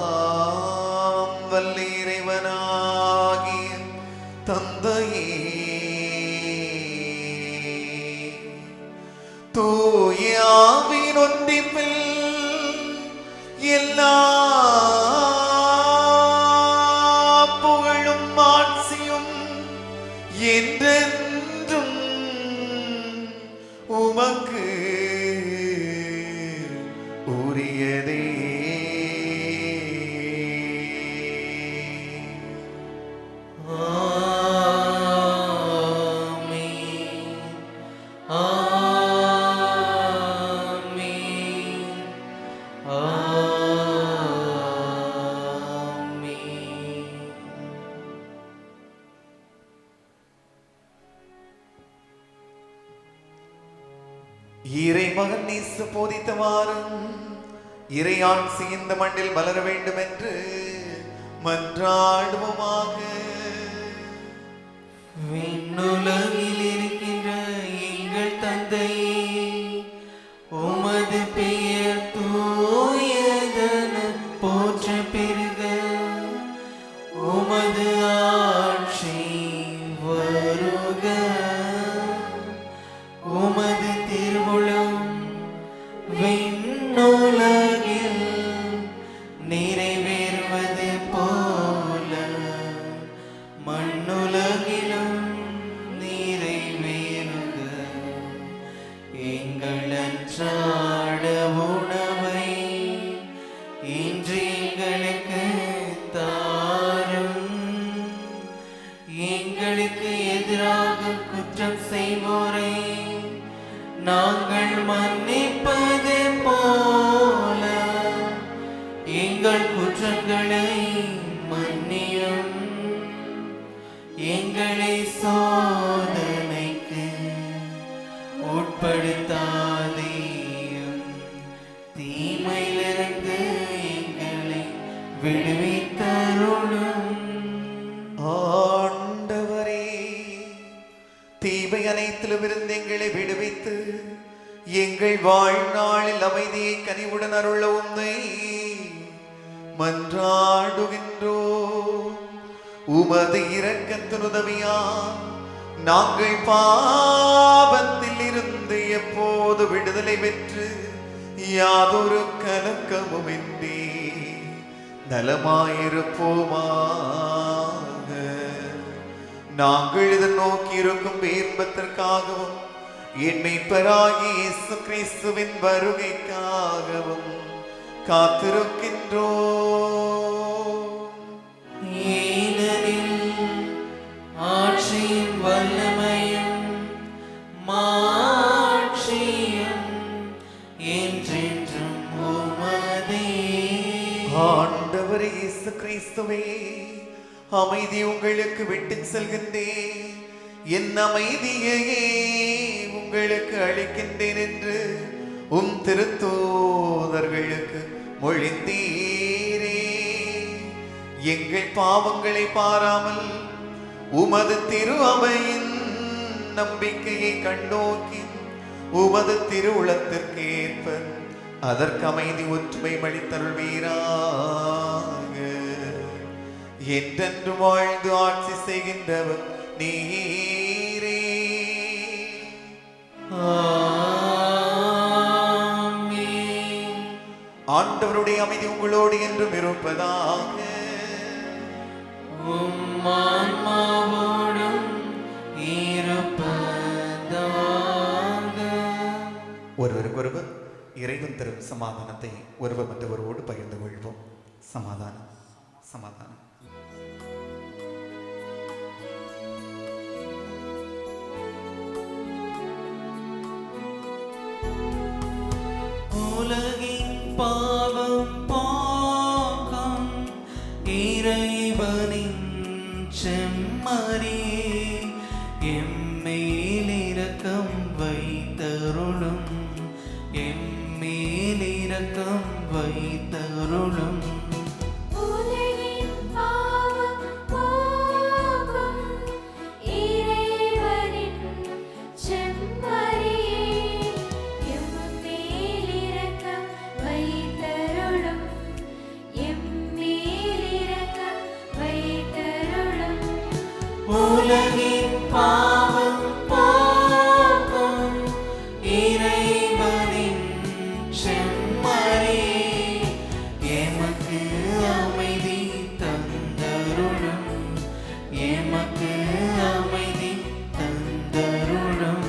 வல்ல இறைவனாகிய தந்தையே, தூய ஆவியின் ஒன்றிப்பில் எல்லா புகழும் ஆட்சியும் என்றென்றும் உமக்கு உரியதே. இறைமகன் நேசு போதித்தவாறும் இறையாட்சி இந்த மண்ணில் வளர வேண்டும் என்று மன்றாடுவோமாக. விண்ணுலகில் இருக்கின்ற எங்கள் தந்தையே, உமது பெயர் தூயதென போற்ற பெருக, உமது ஆட்சி வருக, உமது திருவுளம் விண்ணுலகில் நிறைவேறுவது போல மண்ணுலகிலும் நிறைவேறுக. எங்கள் அன்றாட உணவை இன்று எங்களுக்கு தாரும். எங்களுக்கு எதிராக குற்றம் செய்வோரை நாங்கள் மன்னிப்பது போல எங்கள் குற்றங்களை மன்னியும். எங்களை சோதனைக்கு உட்படுத்தாதேயும், தீமையிலிருந்து எங்களை விடுவித்தருளும். ஆண்டவரே, தீமை அனைத்திலும் இருந்து எங்களை விடுவித்து எங்கள் வாழ்நாளில் அமைதியை கனிவுடன் அருள உம்மை மன்றாடுகின்றோம். உமது இரக்கத்தின் உதவியால் நாங்கள் பாவத்தில் இருந்து எப்போது விடுதலை பெற்று யாதொரு கலக்கமுமின்றி நலமாயிருப்போமாக. நாங்கள் இதை நோக்கி இருக்கும் பேர்பத்திற்காகவும் என்மை பெறாகி இயேசு கிறிஸ்துவின் வருகைக்காகவும் காத்திருக்கின்றோம். ஏனெனில் ஆட்சி கிறிஸ்துவே, அமைதி உங்களுக்கு விட்டு செல்கின்றேன், என் அமைதியையே உங்களுக்கு அளிக்கின்றேன் என்று உம் திருத்தூதர்களுக்கு மொழிந்தீரே. எங்கள் பாவங்களை பாராமல் உமது திரு அவையின் நம்பிக்கையை கண்டோக்கி உமது திருவுளத்திற்கு ஏற்ப அதற்கு அமைதி ஒற்றுமை மளித்தருள்வீராக. என்றென்று வாழ்ந்து ஆட்சி செய்கின்றவர் நீரே. ஆண்டவருடைய அமைதி உங்களோடு என்றும் இருப்பதாக. ஒருவருக்கொருவர் இறைவன் தரும் சமாதானத்தை ஒருவர் மற்றவரோடு பகிர்ந்து கொள்வோம். சமாதானம், சமாதானம். உலகின் பாவம் போக்கும் இறைவனின் செம்மறியே, எம்மேல் இரக்கம் வைத்தருளும், எம்மேல் இரக்கம் வைத்தருளும். உலகின் பாவம் போக்கும் இறைவனின் செம்மறியே, எமக்கு அமைதி தந்தருளும், எமக்கு அமைதி தந்தருளும்.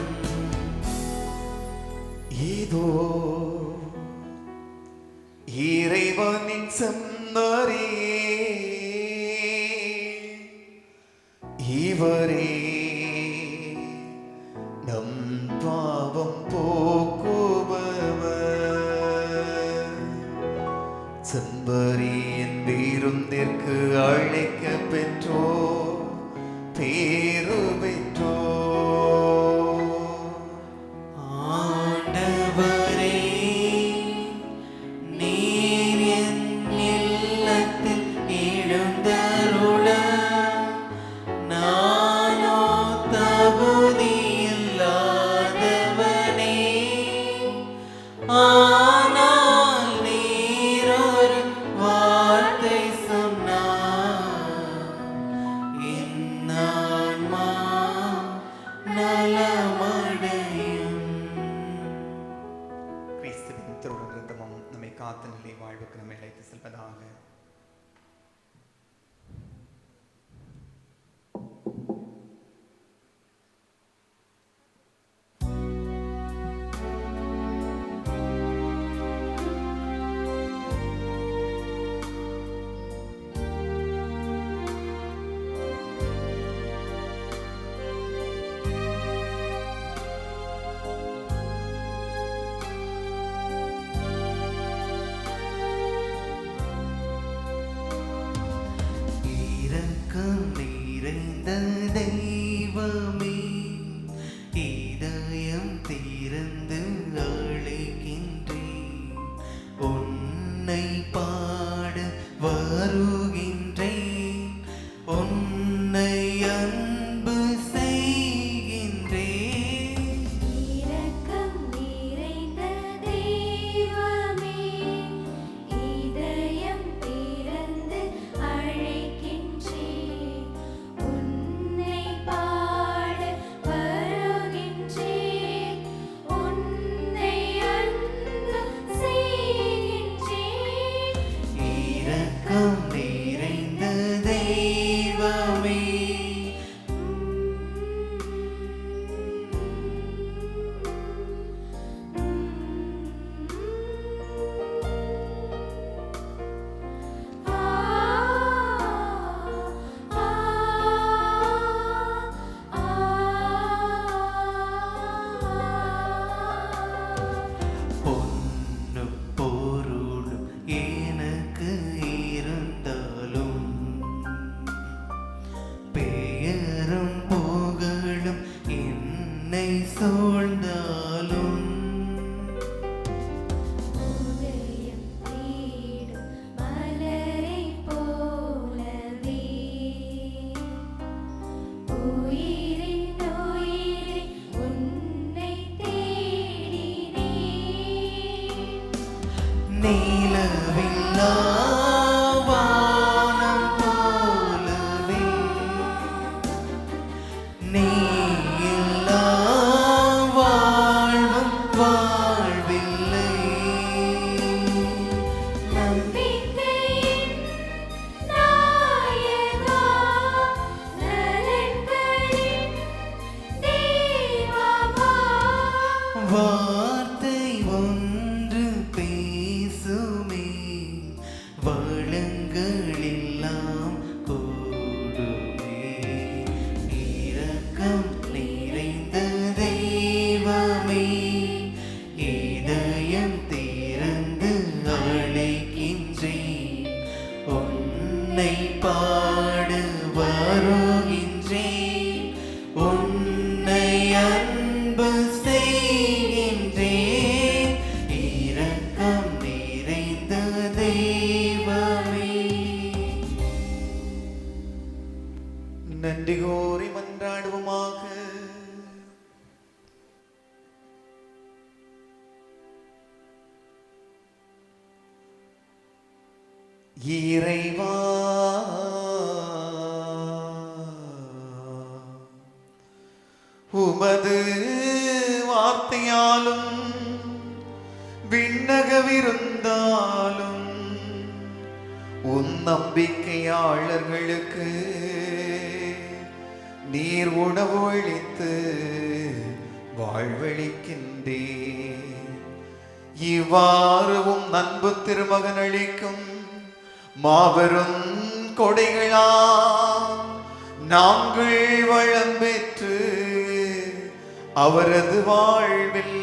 இதோ இறைவனின் செம்மறியே, இவரே நம் பாவம் போக்குபவர். செம்பரியின் வீருந்திற்கு அழைக்க பெற்றோ பேரு பெற்றோ. ஆண்டவரே, நீர் என் இல்லத்தில் எழுந்தருள நானோ தகுதியில்லாதவனே, ஆனால் நீர் ஒரு வார்த்தை சொன்னார் நீலவில்லா வானம் போலவே நீ இல்லா வாழ்வும் வாழ்வில்லை. நம்பிக்கையின் நாயகா, நலன்களின் தேவா, வார்த்தை ஒன்று பேசுமே, வளங்களெல்லாம் கூடுமே. இரக்கம் நிறைந்த தெய்வமே, இதயம் திறந்து அழைக்கின்றேன், உன்னை பாட வருகின்றேன், உன்னை அன்பு செய்கின்றேன். இரக்கம் நிறைந்த தெய்வமே. நன்றி கோரி மன்றாடுவோமாக. இறைவா, உமது வார்த்தையாலும் விண்ணகவிருந்தாலும் உன் நம்பிக்கையாளர்களுக்கு நீர் உணவு அளித்து வாழ்வளிக்கின்றேன். இவ்வாறு உம் அன்பு திருமகன் அளிக்கும் மாபெரும் கொடைகளா நாங்கள் வளம் பெற்று அவரது வாழ்வில்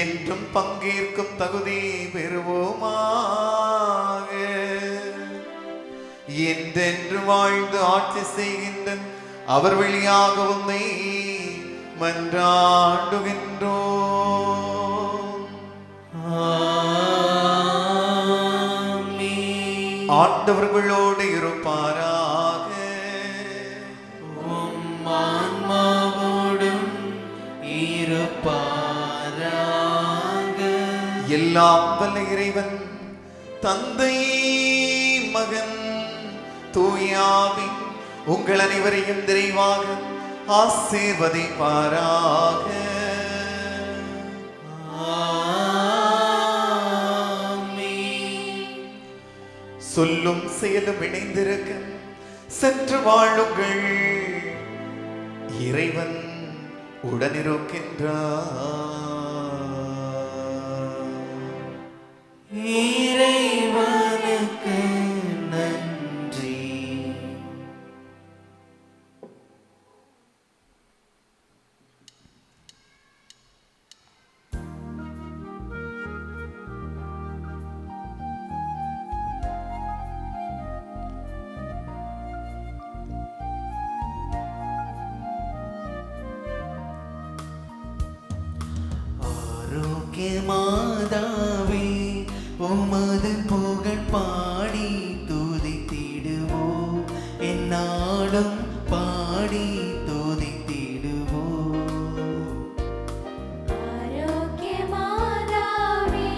என்றும் பங்கேற்கும் தகுதி பெறுவோமாக. என்றென்று வாழ்ந்து ஆட்சி செய்கின்ற அவர் வழியாக உம்மை மன்றாடுகின்றோம். ஆண்டவர்களோடு இருப்பாராக. உம் ஆன்மாவோடும் இருப்பாராக. எல்லாம் வல்ல இறைவன் தந்தை மகன் தூயாவி உங்கள் அனைவரையும் நிறைவாக ஆசீர்வதிப்பாராக. சொல்லும் செயலும் இணைந்திருக்க சென்று வாழுங்கள். இறைவன் உடனிருக்கின்றார். இறைவனுக்கு நன்றி. மாதாவே, உமது புகழ் பாடி துதித்திடுவோம், எந்நாளும் பாடி துதித்திடுவோம். ஆரோக்கிய மாதாவே,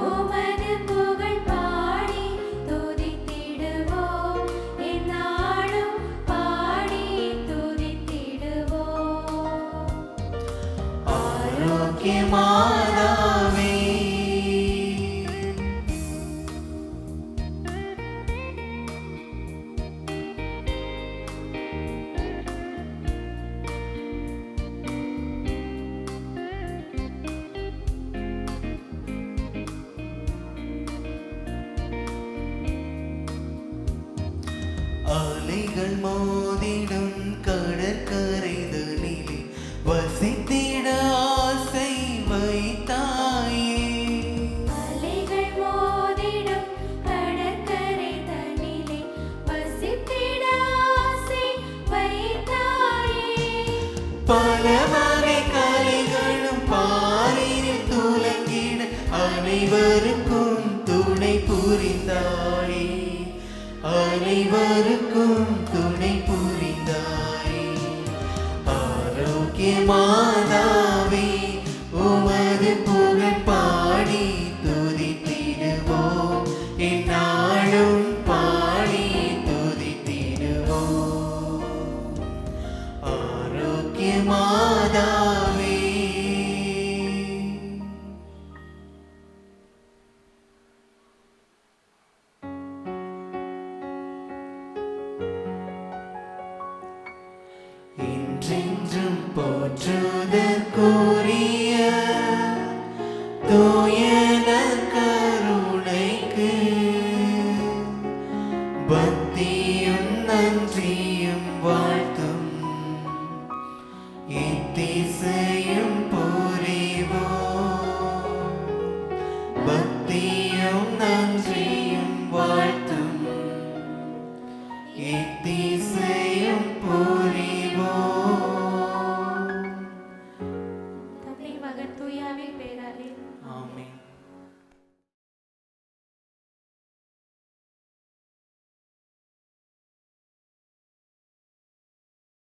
உமது புகழ் பாடி துதித்திடுவோம், எந்நாளும் பாடி துதித்திடுவோம். ஆரோக்கிய மாதாவே, அலைகள் மோதிடும் கடற்கரைதனிலே வசித்திட ஆசை வைத்தாயே. அலைகள் மோதிடும் கடற்கரை தன்னிலே வசித்திட ஆசை வைத்தாயே. பல வகை கலைகளும் பாரினில் துலங்கிட அனைவருக்கும் துணை புரிந்தாயே. அனைவருக்கும் துணை புரிந்தாயே. ஆரோக்கிய மாதாவே, உமது புகழ் பாடி துதித்திடுவோம், மாதாவே. என்றென்றும் போற்றுதற்குரிய தூயன கருணைக்கு பக்தியும் நன்றியும் வாழ்த்தும் எத்திசையும் புரிவோம். பக்தியும் நன்றியும் வாழ்த்தும் எத்திசையும் புரிவோம். தந்தை மகன் தூயாவின் பேராலே ஆமென்.